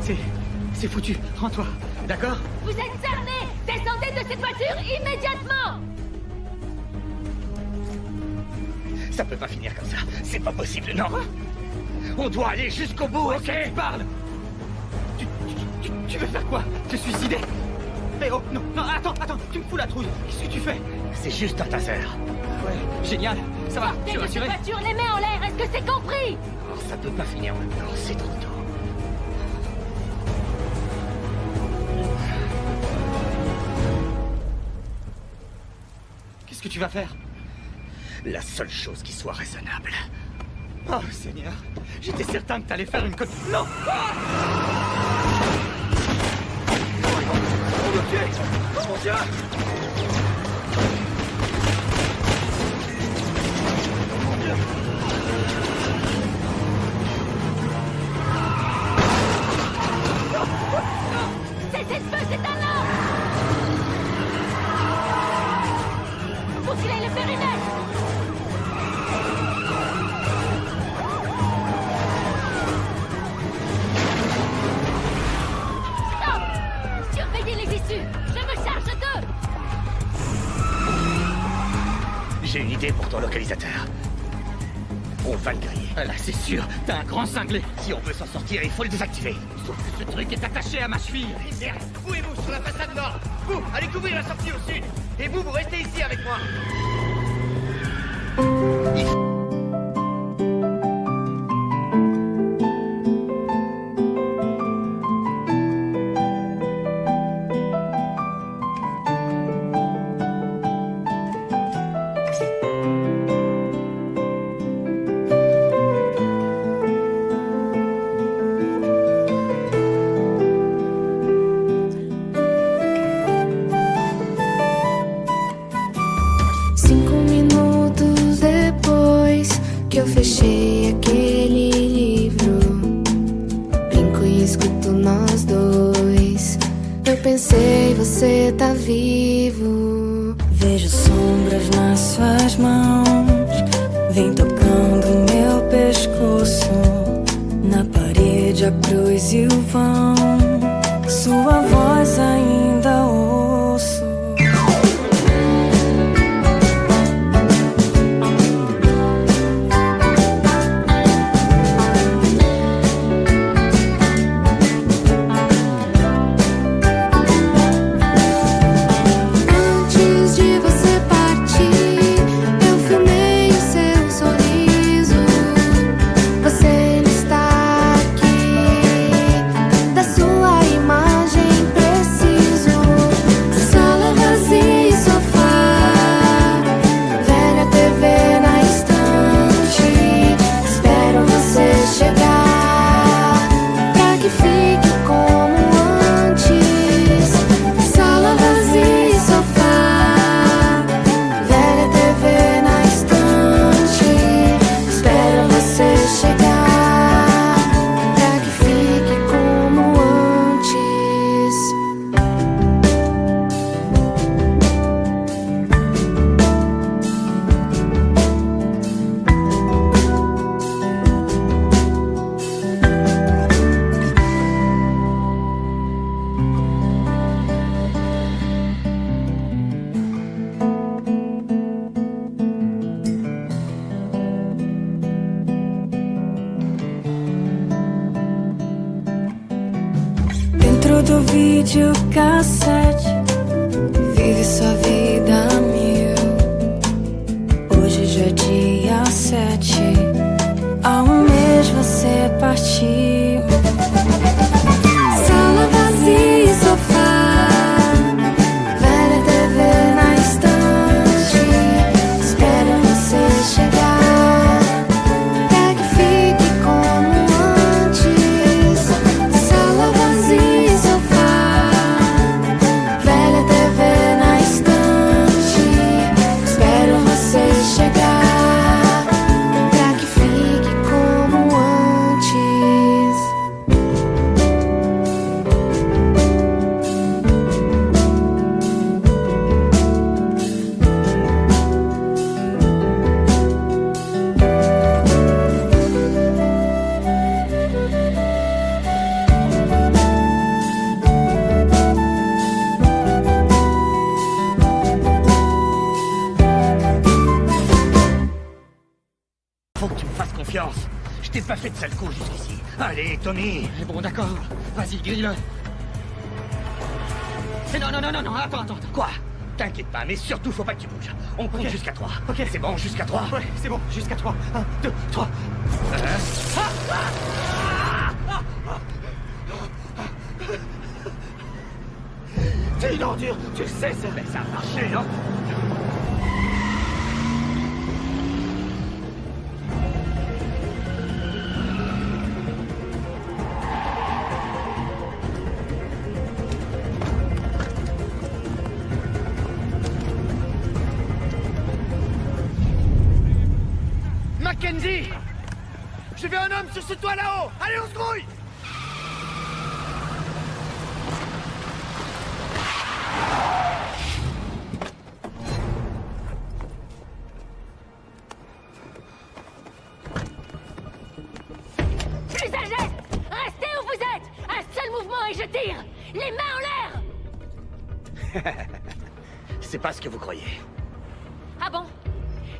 C'est foutu. Rends-toi. D'accord? Vous êtes cernés! Descendez de cette voiture immédiatement! Ça peut pas finir comme ça. C'est pas possible, non. On doit aller jusqu'au bout, ok? Tu parles! Tu veux faire quoi? Te suicider? Eh oh, non, attends, tu me fous la trouille. Qu'est-ce que tu fais? C'est juste un taser. Ouais, génial. Ça va, Sortez tu es de cette rassuré? voiture, les mains en l'air, est-ce que c'est compris? Alors, ça peut pas finir maintenant, c'est trop tôt. Qu'est-ce que tu vas faire? La seule chose qui soit raisonnable. Oh, Seigneur. J'étais certain que t'allais faire une conne... Non! Ah! On me tuer! Oh mon Dieu! Mon Dieu! Non! Non! Cessez le feu, c'est un homme! Bouclez le périmètre! Stop! Surveillez les issues! Je me charge d'eux! J'ai une idée pour ton localisateur. On va le griller. Ah là, c'est sûr, t'as un grand cinglé. Si on veut s'en sortir, il faut le désactiver. Sauf que ce truc est attaché à ma cheville. Merde, vous et vous sur la façade nord. Vous, allez couvrir la sortie au sud. Et vous restez ici avec moi. eu fechei aquele livro, brinco e escuto nós dois. Eu pensei, você tá vivo. Vejo sombras nas suas mãos, vem tocando meu pescoço. Na parede a cruz e o vão, sua voz ainda ouço. Do videocassete, vive sua vida a mil. Hoje já é dia 7, há um mês você partiu. Sala vazia e sofá, velha TV na estante, espera você chegar, pra que fique como antes. Sala vazia. Je t'ai pas fait de sale coup jusqu'ici. Allez, Tommy. Bon, d'accord. Vas-y, grille-le. Non, attends. Quoi? T'inquiète pas, mais surtout, faut pas que tu bouges. On compte jusqu'à 3. Ok. C'est bon, jusqu'à 3. Ouais, c'est bon, jusqu'à 3. 1, 2, 3. T'es une ordure, tu le sais, ça. Mais ça a marché, non? Mackenzie! J'ai vu un homme sur ce toit là-haut! Allez, on se grouille! Plus un geste! Restez où vous êtes! Un seul mouvement et je tire! Les mains en l'air! C'est pas ce que vous croyez. Ah bon?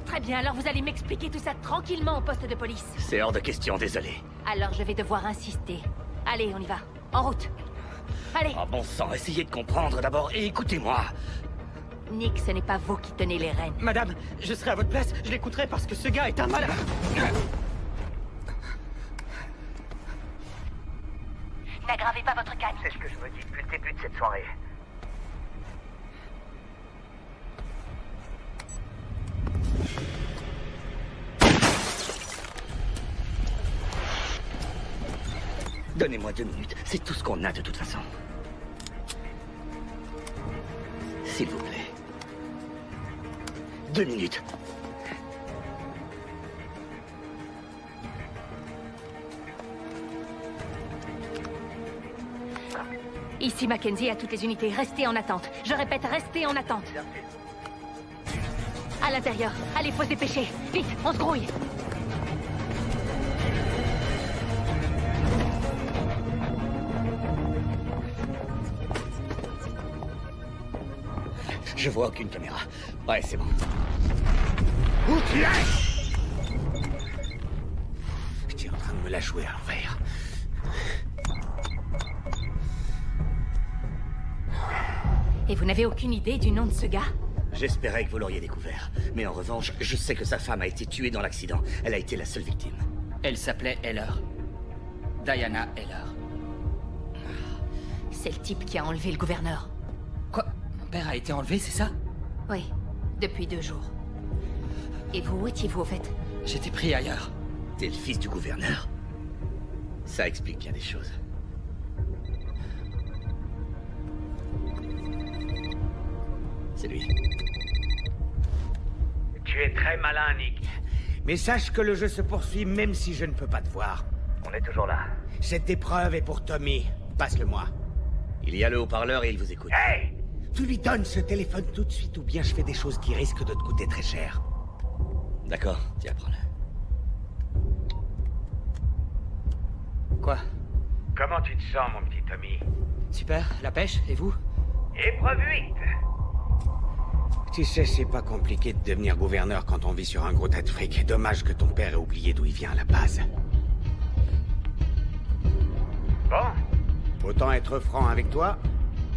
Très bien, alors vous allez m'expliquer tout ça tranquillement au poste de police. C'est hors de question, désolé. Alors je vais devoir insister. Allez, on y va. En route. Allez. Oh bon sang, essayez de comprendre d'abord et écoutez-moi. Nick, ce n'est pas vous qui tenez les rênes. Madame, je serai à votre place, je l'écouterai parce que ce gars est un malade. N'aggravez pas votre calme. C'est ce que je me dis depuis le début de cette soirée. Donnez-moi 2 minutes, c'est tout ce qu'on a de toute façon. S'il vous plaît. 2 minutes. Ici Mackenzie à toutes les unités, restez en attente. Je répète, restez en attente. À l'intérieur, allez, faut se dépêcher. Vite, on se grouille. Je vois aucune caméra. Ouais, c'est bon. Où tu es? Tu es en train de me la jouer à l'envers. Et vous n'avez aucune idée du nom de ce gars? J'espérais que vous l'auriez découvert. Mais en revanche, je sais que sa femme a été tuée dans l'accident. Elle a été la seule victime. Elle s'appelait Heller. Diana Heller. C'est le type qui a enlevé le gouverneur. Quoi? Mon père a été enlevé, c'est ça? Oui, depuis 2 jours. Et vous, où étiez-vous au fait? J'étais pris ailleurs. T'es le fils du gouverneur? Ça explique bien des choses. C'est lui. Tu es très malin, Nick. Mais sache que le jeu se poursuit même si je ne peux pas te voir. On est toujours là. Cette épreuve est pour Tommy. Passe-le-moi. Il y a le haut-parleur et il vous écoute. Hey! Tu lui donnes ce téléphone tout de suite ou bien je fais des choses qui risquent de te coûter très cher. D'accord, tiens, prends-le. Quoi? Comment tu te sens, mon petit Tommy? Super, la pêche, et vous? Épreuve 8. Tu sais, c'est pas compliqué de devenir gouverneur quand on vit sur un gros tas de fric. Dommage que ton père ait oublié d'où il vient à la base. Bon. Autant être franc avec toi.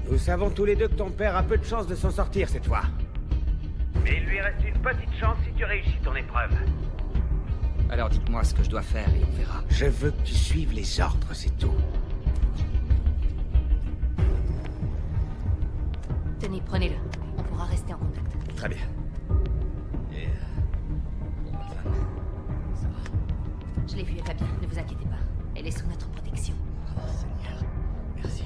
Nous savons tous les deux que ton père a peu de chances de s'en sortir cette fois. Mais il lui reste une petite chance si tu réussis ton épreuve. Alors dites-moi ce que je dois faire et on verra. Je veux que tu suives les ordres, c'est tout. Tenez, prenez-le. On pourra rester en contact. Très bien. Et... ma femme, ça va? Je l'ai vue, elle va bien, ne vous inquiétez pas. Elle est sous notre protection. Oh, Seigneur. Merci.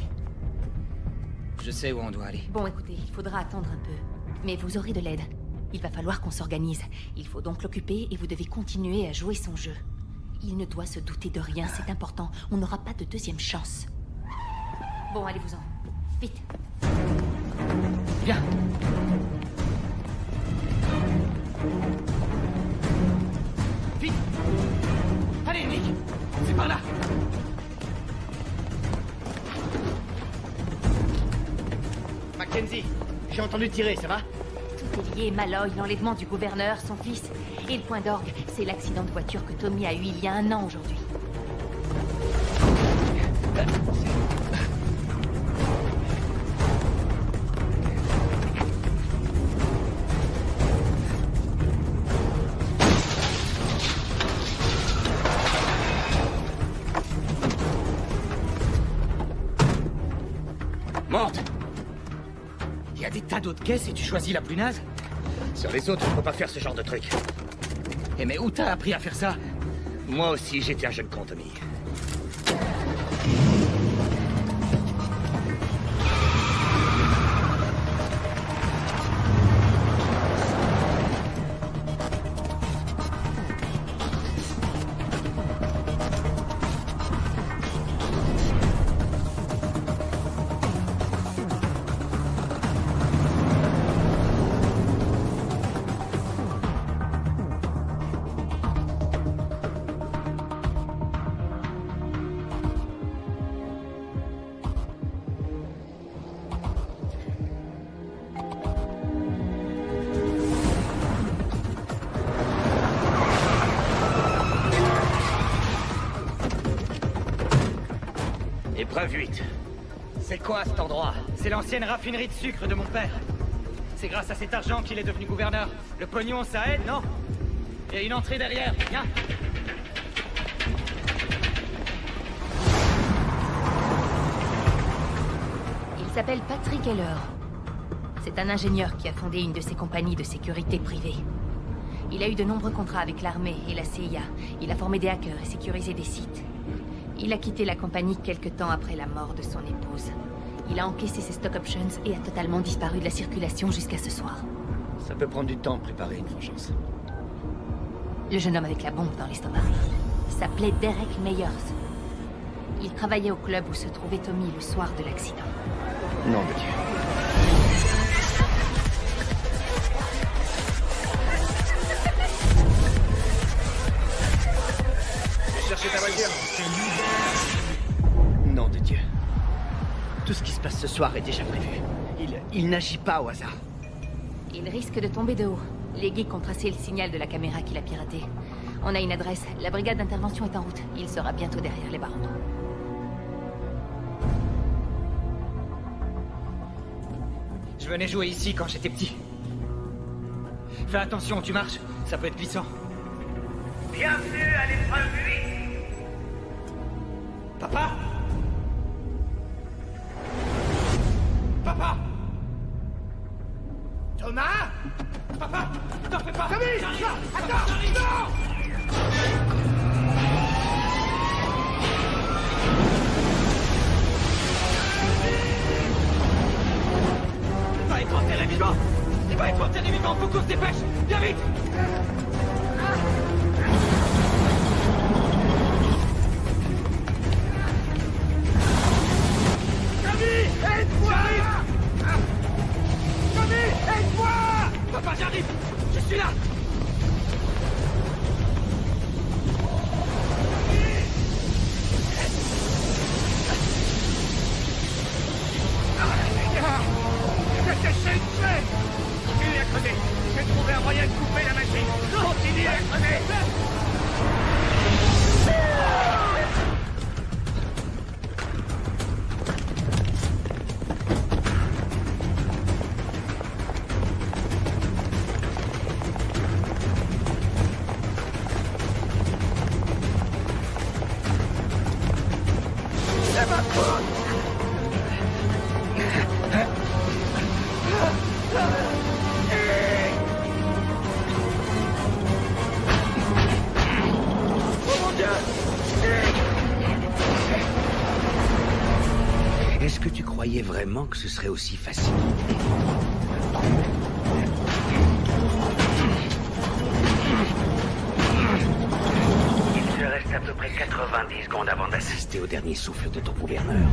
Je sais où on doit aller. Bon, écoutez, il faudra attendre un peu. Mais vous aurez de l'aide. Il va falloir qu'on s'organise. Il faut donc l'occuper et vous devez continuer à jouer son jeu. Il ne doit se douter de rien, c'est important. On n'aura pas de deuxième chance. Bon, allez-vous-en. Vite. Viens. Vite. Allez, Nick. C'est par là. Mackenzie, j'ai entendu tirer, ça va? Tout est lié, Malloy, l'enlèvement du gouverneur, son fils. Et le point d'orgue, c'est l'accident de voiture que Tommy a eu il y a 1 an aujourd'hui. Monte! Il y a des tas d'autres caisses et tu choisis la plus naze? Sur les autres, je peux pas faire ce genre de truc. Eh mais où t'as appris à faire ça? Moi aussi, j'étais un jeune con, Tommy. Épreuve 8. C'est quoi cet endroit? C'est l'ancienne raffinerie de sucre de mon père. C'est grâce à cet argent qu'il est devenu gouverneur. Le pognon, ça aide, non? Il y a une entrée derrière, viens. Il s'appelle Patrick Heller. C'est un ingénieur qui a fondé une de ses compagnies de sécurité privée. Il a eu de nombreux contrats avec l'armée et la CIA. Il a formé des hackers et sécurisé des sites. Il a quitté la compagnie quelque temps après la mort de son épouse. Il a encaissé ses stock options et a totalement disparu de la circulation jusqu'à ce soir. Ça peut prendre du temps de préparer une vengeance. Le jeune homme avec la bombe dans l'estomac s'appelait Derek Meyers. Il travaillait au club où se trouvait Tommy le soir de l'accident. Nom de Dieu. Cherchez ta voiture. Nom de Dieu. Tout ce qui se passe ce soir est déjà prévu. Il n'agit pas au hasard. Il risque de tomber de haut. Les geeks ont tracé le signal de la caméra qu'il a piraté. On a une adresse. La brigade d'intervention est en route. Il sera bientôt derrière les barreaux. Je venais jouer ici quand j'étais petit. Fais attention, tu marches. Ça peut être glissant. Bienvenue à l'épreuve 8. Papa? Papa? Thomas? Papa! T'en fais pas! Tommy! J'arrive. Attends! Non! Il va être enterré vivant! Il va être enterré vivant! Faut qu'on se dépêche! Viens vite! Tommy! Aide-moi! Tommy! Aide-moi! Papa, j'arrive! Je suis là! Qu'est-ce que c'est que c'est? Continue à creuser. J'ai trouvé un moyen de couper la machine. Continue à creuser. C'est ma faute. Est-ce que tu croyais vraiment que ce serait aussi facile? Il te reste à peu près 90 secondes avant d'assister Au dernier souffle de ton gouverneur.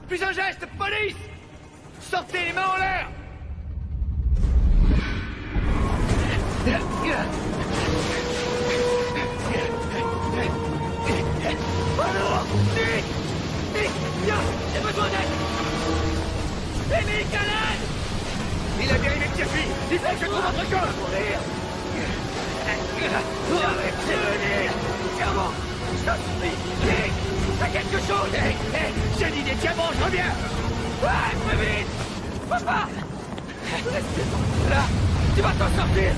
Plus un geste, police! Sortez les mains en l'air! Alors, Nick! Nick, viens! J'ai besoin d'aide! Et Nick, à l'aide! Il a guéri mes circuits! Il faut que je trouve autre chose! Mourir! Arrêtez-le, Nick! Diamant! Ça suffit! Nick! Fais quelque chose! J'ai dit des diamants, je reviens! Ouais, plus vite! Papa! Reste là! Tu vas t'en sortir!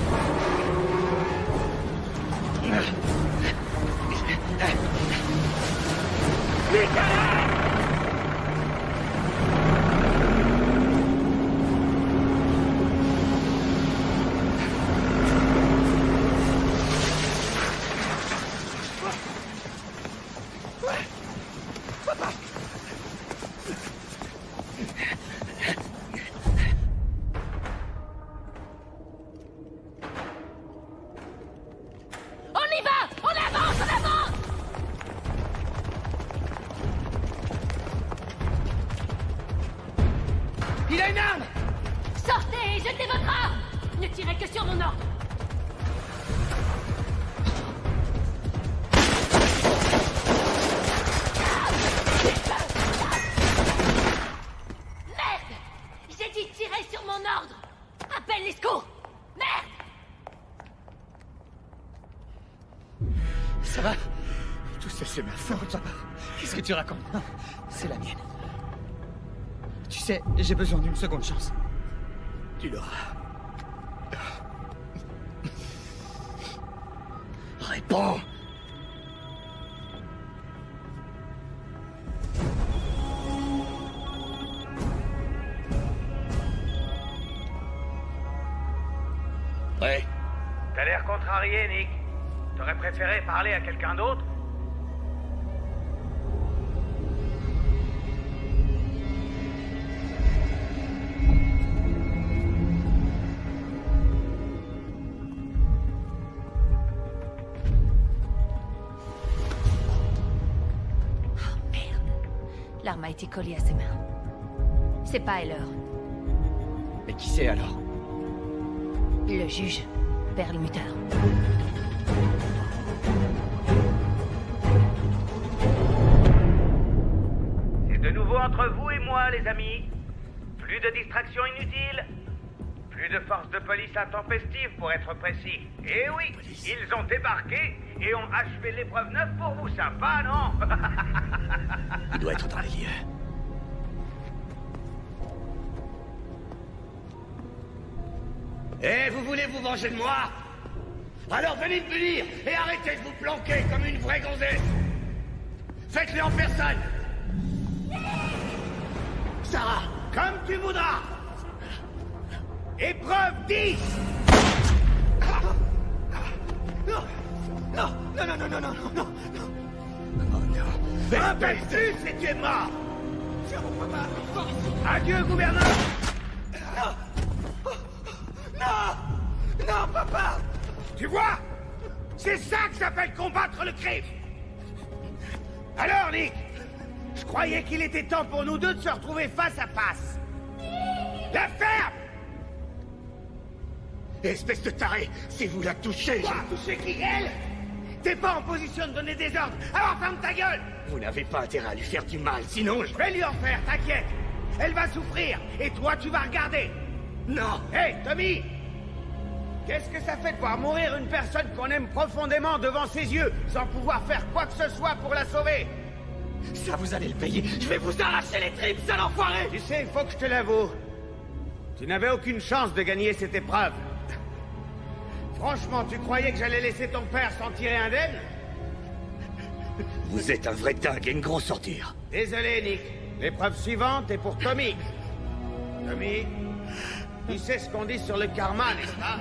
Nick, à l'aide! On y va! On avance! On avance! Il a une arme! Sortez et jetez votre arme! Ne tirez que sur mon ordre! Merde! J'ai dit tirer sur mon ordre! Appelle les secours! Merde! Ça va? Tout ça, c'est ma faute, papa. Qu'est-ce que tu racontes? Non, c'est la mienne. Tu sais, j'ai besoin d'une seconde chance. Tu l'auras. Réponds! Ouais. T'as l'air contrarié, Nick. T'aurais préféré parler à quelqu'un d'autre? L'arme a été collée à ses mains. C'est pas Heller. Mais qui c'est alors? Le juge, Perlmutter. C'est de nouveau entre vous et moi, les amis. Plus de distractions inutiles. Plus de forces de police intempestives, pour être précis. Et oui, ils ont débarqué et ont achevé l'épreuve 9 pour vous. Sympa, non? Il doit être dans les lieux. Eh, vous voulez vous venger de moi? Alors venez me punir et arrêtez de vous planquer comme une vraie gonzesse. Faites-le en personne. Sarah, comme tu voudras. Épreuve 10. Non, non, non, non, non, non, non, non, non. Oh non. Rappelle-tu si tu es mort. Adieu, gouverneur. Non. Non. Non, papa. Tu vois? C'est ça que s'appelle combattre le crime. Alors, Nick, je croyais qu'il était temps pour nous deux de se retrouver face à face. La ferme! Espèce de taré, si vous la touchez... Quoi? Toucher qui? Elle? T'es pas en position de donner des ordres, alors ferme ta gueule! Vous n'avez pas intérêt à lui faire du mal, sinon je vais lui en faire, t'inquiète! Elle va souffrir, et toi tu vas regarder! Non! Hé, hey, Tommy! Qu'est-ce que ça fait de voir mourir une personne qu'on aime profondément devant ses yeux, sans pouvoir faire quoi que ce soit pour la sauver? Ça, vous allez le payer! Je vais vous arracher les tripes, sale enfoiré! Tu sais, il faut que je te l'avoue. Tu n'avais aucune chance de gagner cette épreuve. Franchement, tu croyais que j'allais laisser ton père s'en tirer indemne? Vous êtes un vrai dingue et une grosse sortir. Désolé, Nick. L'épreuve suivante est pour Tommy. Tommy, tu sais ce qu'on dit sur le karma, n'est-ce pas?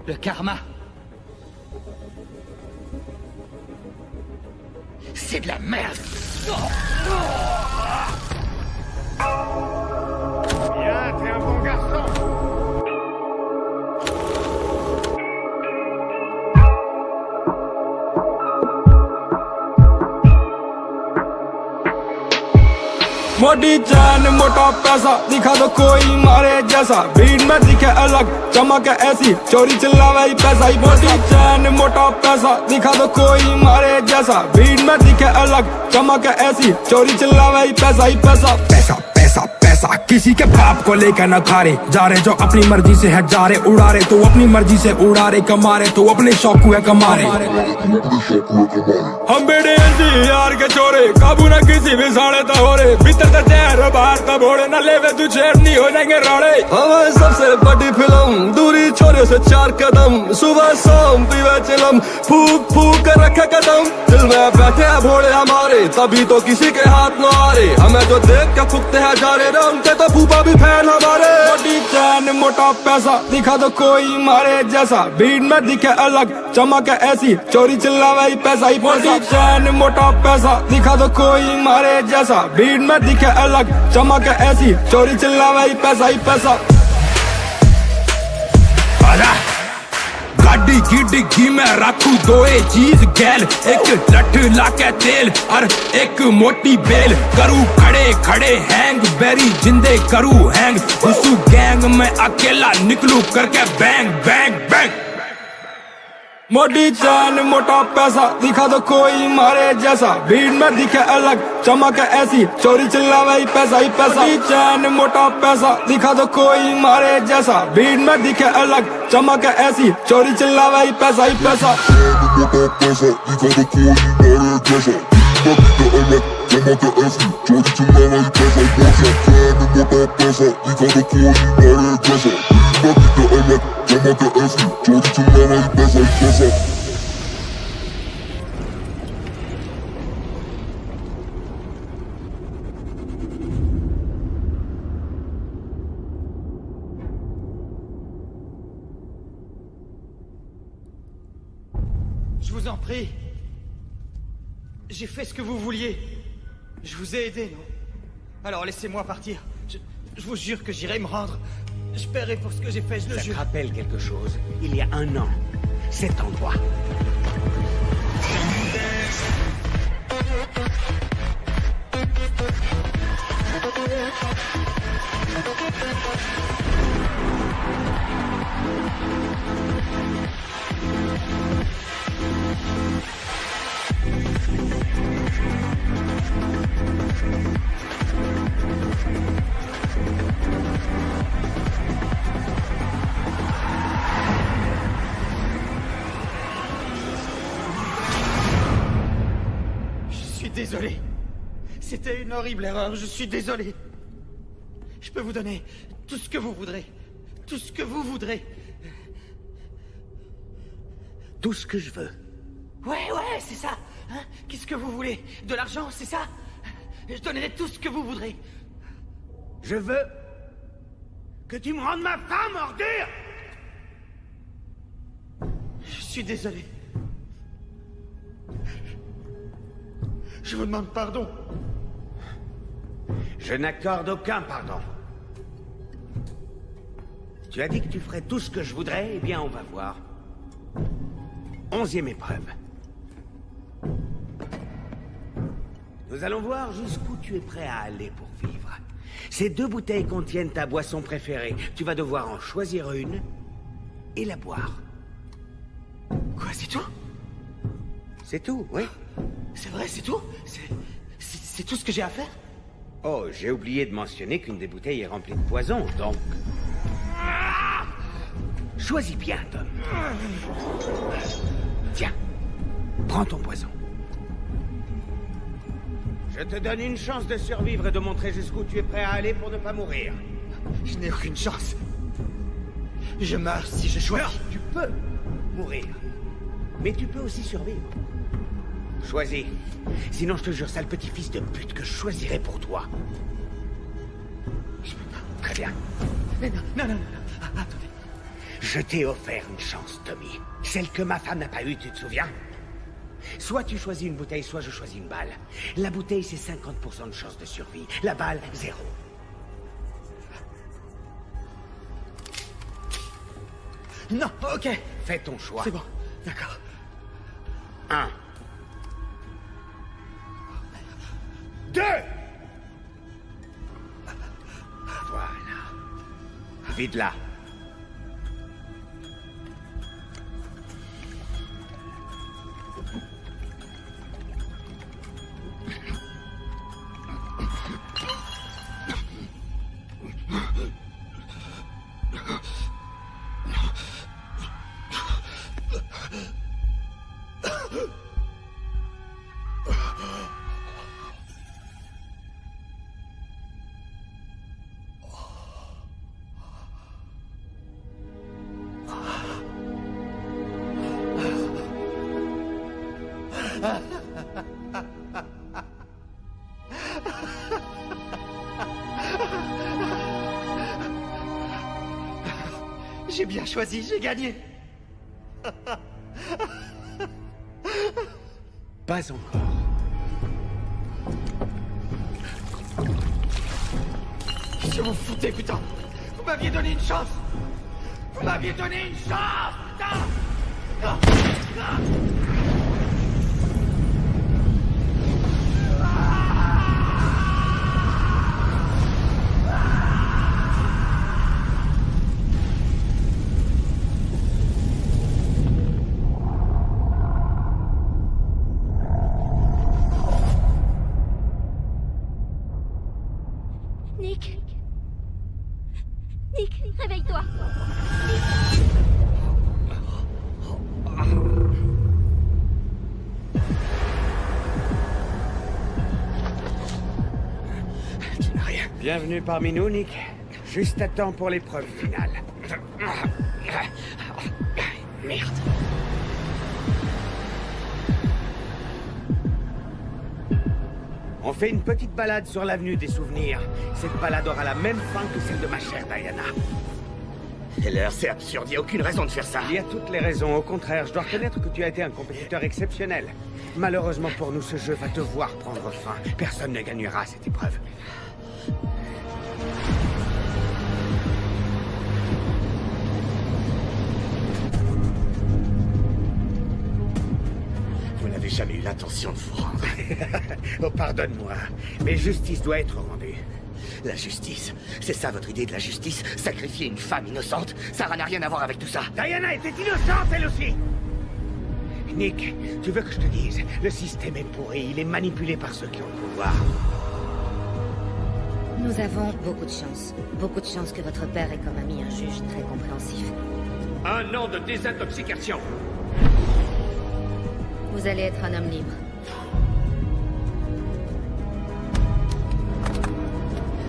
Le karma. C'est de la merde. Bien, t'es un bon garçon. मोटी चैन मोटा पैसा दिखा दो कोई मारे जैसा भीड़ में दिखे अलग चमक ऐसी चोरी चिल्लावे पैसा ही मोटी चैन मोटा पैसा दिखा दो कोई मारे जैसा भीड़ में दिखे अलग चमक ऐसी चोरी चिल्लावे पैसा ही पैसा पैसा पैसा पैसा किसी के बाप को लेकर न खा रहे जा रहे जो अपनी मर्जी से है जा रहे उड़ा रहे तो अपनी मर्जी से उड़ा रहे कमा रहे तो अपने शौक हुए कमा रहे हम बेड़े यार के छोरे काबू न किसी भी साड़े तो हो रहे भीतर तो जहर बाहर तो भोड़े न लेवे तू छेड़ नहीं हो जाएंगे राड़े हमारे सबसे बड़ी फिल्म दूरी छोरे से 4 कदम सुबह शाम पीवे चिलम फूक फूक कर रखे कदम दिल में बैठे हैं भोड़े हमारे तभी तो किसी के हाथ न आ रहे हमें जो देख के फुकते हैं जा रहे उनके तो फूफा भी फैन हमारे मोटी चैन मोटा पैसा दिखा दो कोई मारे जैसा भीड़ में दिखे अलग चमक ऐसी चोरी चिल्लावे पैसा ही मोटी चैन मोटा पैसा दिखा दो कोई मारे जैसा भीड़ में दिखे अलग चमक ऐसी चोरी चिल्लावे पैसा ही पैसा गाड़ी की डिग्गी में रखू दो चीज गैल एक लठ लाके तेल और एक मोटी बेल करूँ खड़े खड़े हैंग बेरी जिंदे करूँ हैंग घुसू गैंग में अकेला निकलू करके बैंग बैंग बैंग मोटी चैन मोटा पैसा दिखा दो कोई मारे जैसा भीड़ में दिखे अलग चमक ऐसी चोरी चिल्लावे पैसा ही पैसा मोटी चैन मोटा पैसा दिखा दो कोई मारे जैसा भीड़ में दिखे अलग चमक ऐसी चोरी चिल्लावे पैसा ही पैसा मोटा पैसा दिखा दो कोई मारे जैसा चमक ऐसी चोरी चिल्लावे पैसा ही पैसा मोटा पैसा दिखा दो कोई मारे जैसा चमक ऐसी चोरी चिल्लावे पैसा ही पैसा Je vous en prie. J'ai fait ce que vous vouliez. Je vous ai aidé, non? Alors laissez-moi partir. Je vous jure que j'irai me rendre. Je paierai pour ce que j'ai fait, je le Ça jure. te rappelle quelque chose? Il y a 1 an, cet endroit. Je suis désolé. C'était une horrible erreur, je suis désolé. Je peux vous donner tout ce que vous voudrez. Tout ce que vous voudrez. Tout ce que je veux. Ouais, c'est ça. Hein? Qu'est-ce que vous voulez? De l'argent, c'est ça? Je donnerai tout ce que vous voudrez. Je veux que tu me rendes ma femme, ordure! Je suis désolé. Je vous demande pardon. Je n'accorde aucun pardon. Tu as dit que tu ferais tout ce que je voudrais, eh bien on va voir. 11e épreuve. Nous allons voir jusqu'où tu es prêt à aller pour vivre. Ces 2 bouteilles contiennent ta boisson préférée. Tu vas devoir en choisir une et la boire. Quoi, c'est tout? C'est tout, oui. C'est vrai, c'est tout? C'est tout ce que j'ai à faire? Oh, j'ai oublié de mentionner qu'une des bouteilles est remplie de poison, donc... Choisis bien, Tom. Tiens, prends ton poison. Je te donne une chance de survivre et de montrer jusqu'où tu es prêt à aller pour ne pas mourir. Je n'ai aucune chance. Je meurs si je choisis. Non, tu peux mourir. Mais tu peux aussi survivre. Choisis. Sinon, je te jure, sale petit-fils de pute, que je choisirai pour toi. Je peux pas. Très bien. Mais non. Attendez. Je t'ai offert une chance, Tommy. Celle que ma femme n'a pas eue, tu te souviens? Soit tu choisis une bouteille, soit je choisis une balle. La bouteille, c'est 50% de chance de survie. La balle, 0. Non, ok. Fais ton choix. C'est bon, d'accord. 1. 2. Voilà. Vide-la. J'ai bien choisi, j'ai gagné. Pas encore. Qu'est-ce que vous foutez, putain? Vous m'aviez donné une chance. Vous m'aviez donné une chance, putain. Nick, réveille-toi. Tu n'as rien. Bienvenue parmi nous, Nick. Juste à temps pour l'épreuve finale. Merde. On fait une petite balade sur l'avenue des souvenirs. Cette balade aura la même fin que celle de ma chère Diana. Heller, c'est absurde, il n'y a aucune raison de faire ça. Il y a toutes les raisons. Au contraire, je dois reconnaître que tu as été un compétiteur exceptionnel. Malheureusement pour nous, ce jeu va devoir prendre fin. Personne ne gagnera cette épreuve. Vous n'avez jamais eu l'intention de vous rendre. Oh, pardonne-moi, mais justice doit être rendue. La justice, c'est ça votre idée de la justice? Sacrifier une femme innocente? Sarah n'a rien à voir avec tout ça. Diana était innocente, elle aussi. Nick, tu veux que je te dise? Le système est pourri, il est manipulé par ceux qui ont le pouvoir. Nous avons beaucoup de chance. Beaucoup de chance que votre père ait comme ami un juge très compréhensif. 1 an de désintoxication. Vous allez être un homme libre.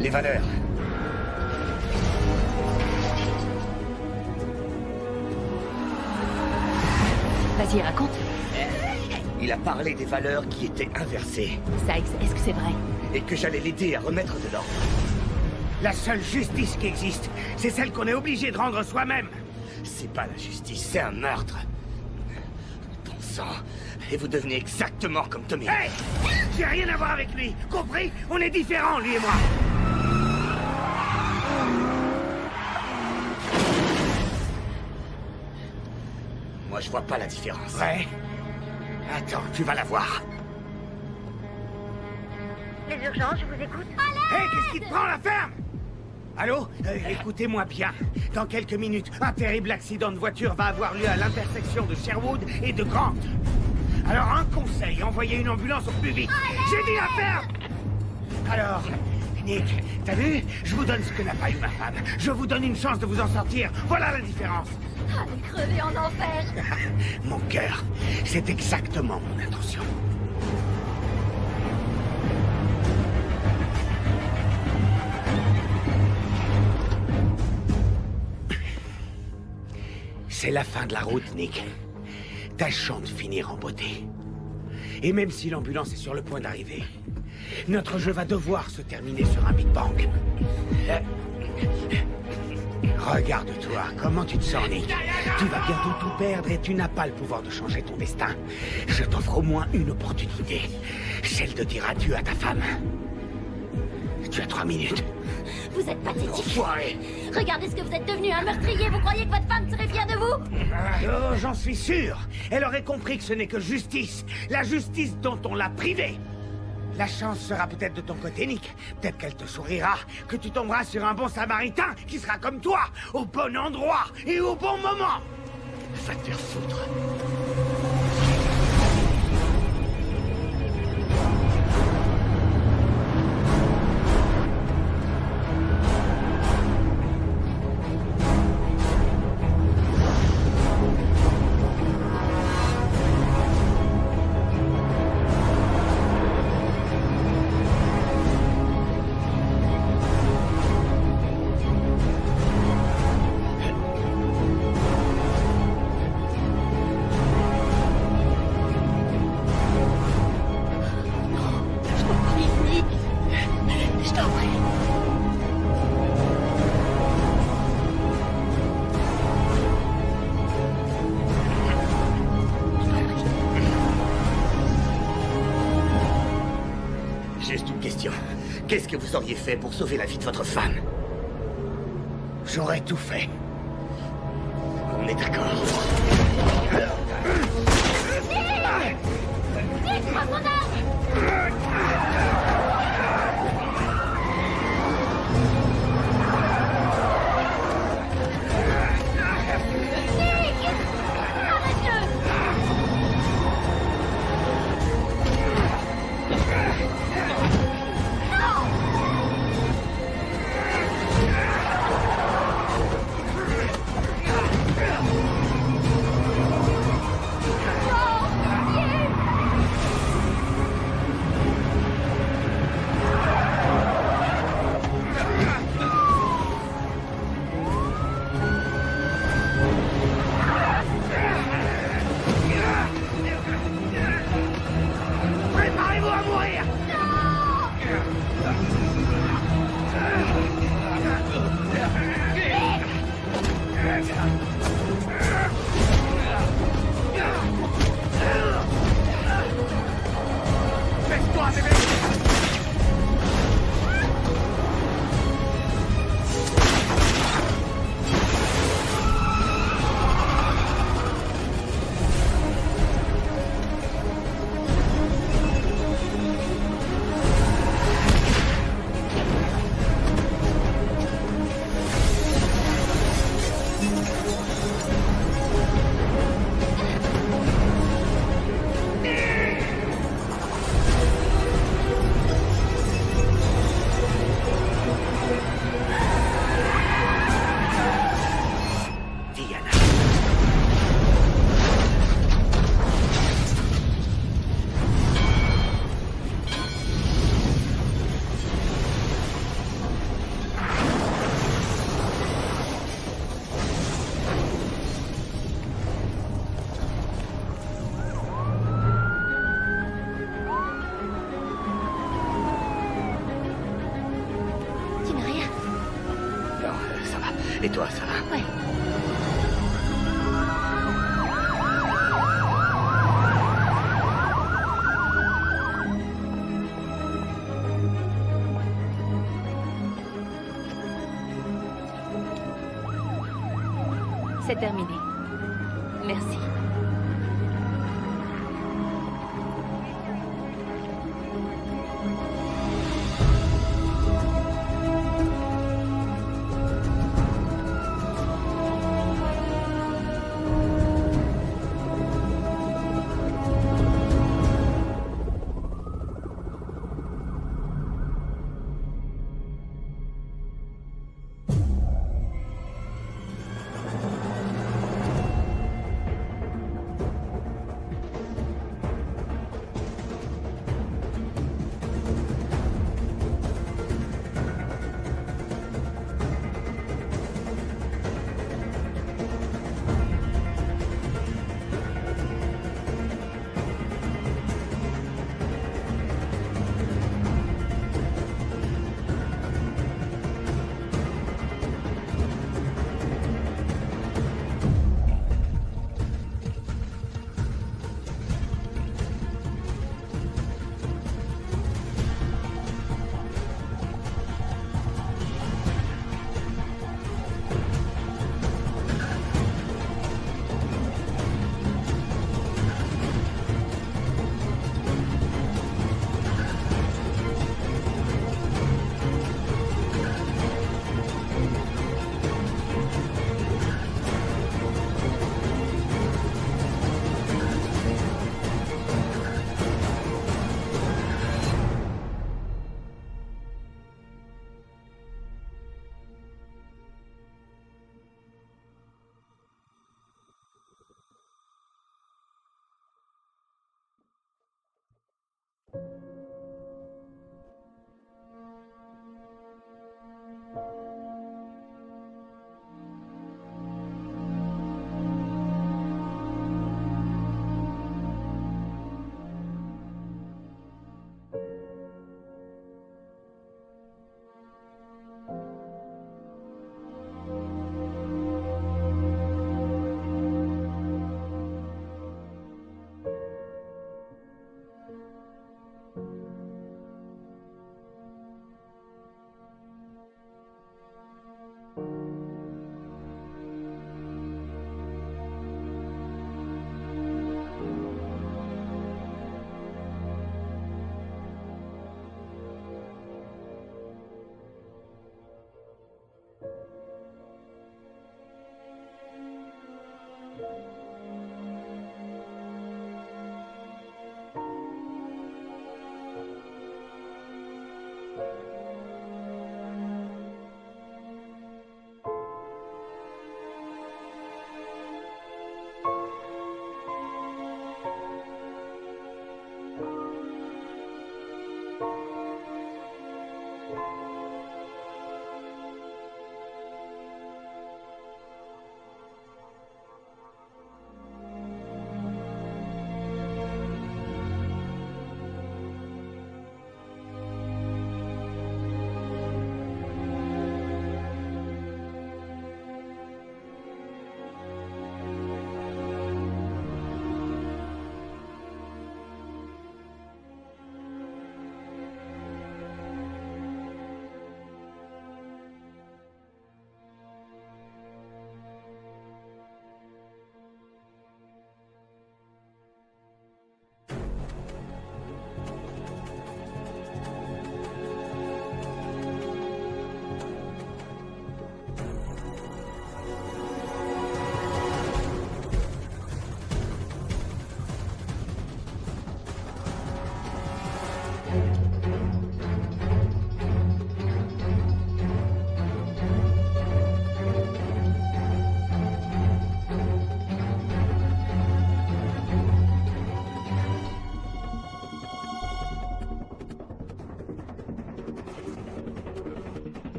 Les valeurs. Vas-y, raconte. Il a parlé des valeurs qui étaient inversées. Sykes, est-ce que c'est vrai? Et que j'allais l'aider à remettre de l'ordre. La seule justice qui existe, c'est celle qu'on est obligé de rendre soi-même. C'est pas la justice, c'est un meurtre. Bon sang. Et vous devenez exactement comme Tommy. Hey! J'ai rien à voir avec lui, compris? On est différents, lui et moi. Moi, je vois pas la différence. Ouais? Attends, tu vas la voir. Les urgences, je vous écoute. Hé, qu'est-ce qui te prend, la ferme? Allô? Écoutez-moi bien. Dans quelques minutes, un terrible accident de voiture va avoir lieu à l'intersection de Sherwood et de Grant. Alors, un conseil, envoyez une ambulance au plus vite. J'ai dit la ferme! Alors, Nick, t'as vu? Je vous donne ce que n'a pas eu ma femme. Je vous donne une chance de vous en sortir. Voilà la différence. Allez crever en enfer. Mon cœur, c'est exactement mon intention. C'est la fin de la route, Nick. Tâchons de finir en beauté. Et même si l'ambulance est sur le point d'arriver, notre jeu va devoir se terminer sur un Big Bang. Regarde-toi, comment tu te sens, Nick? Tu vas bientôt tout perdre et tu n'as pas le pouvoir de changer ton destin. Je t'offre au moins une opportunité. Celle de dire adieu à ta femme. Tu as 3 minutes. Vous êtes pathétique. Enfoiré. Regardez ce que vous êtes devenu, un meurtrier. Vous croyez que votre femme serait fière de vous? Oh, j'en suis sûr. Elle aurait compris que ce n'est que justice. La justice dont on l'a privée. La chance sera peut-être de ton côté, Nick. Peut-être qu'elle te sourira, que tu tomberas sur un bon samaritain qui sera comme toi, au bon endroit et au bon moment. Va te faire foutre. Juste une question. Qu'est-ce que vous auriez fait pour sauver la vie de votre femme? J'aurais tout fait. On est d'accord. Nick, prends son arme! Et toi, ça va? Ouais. C'est terminé. Merci.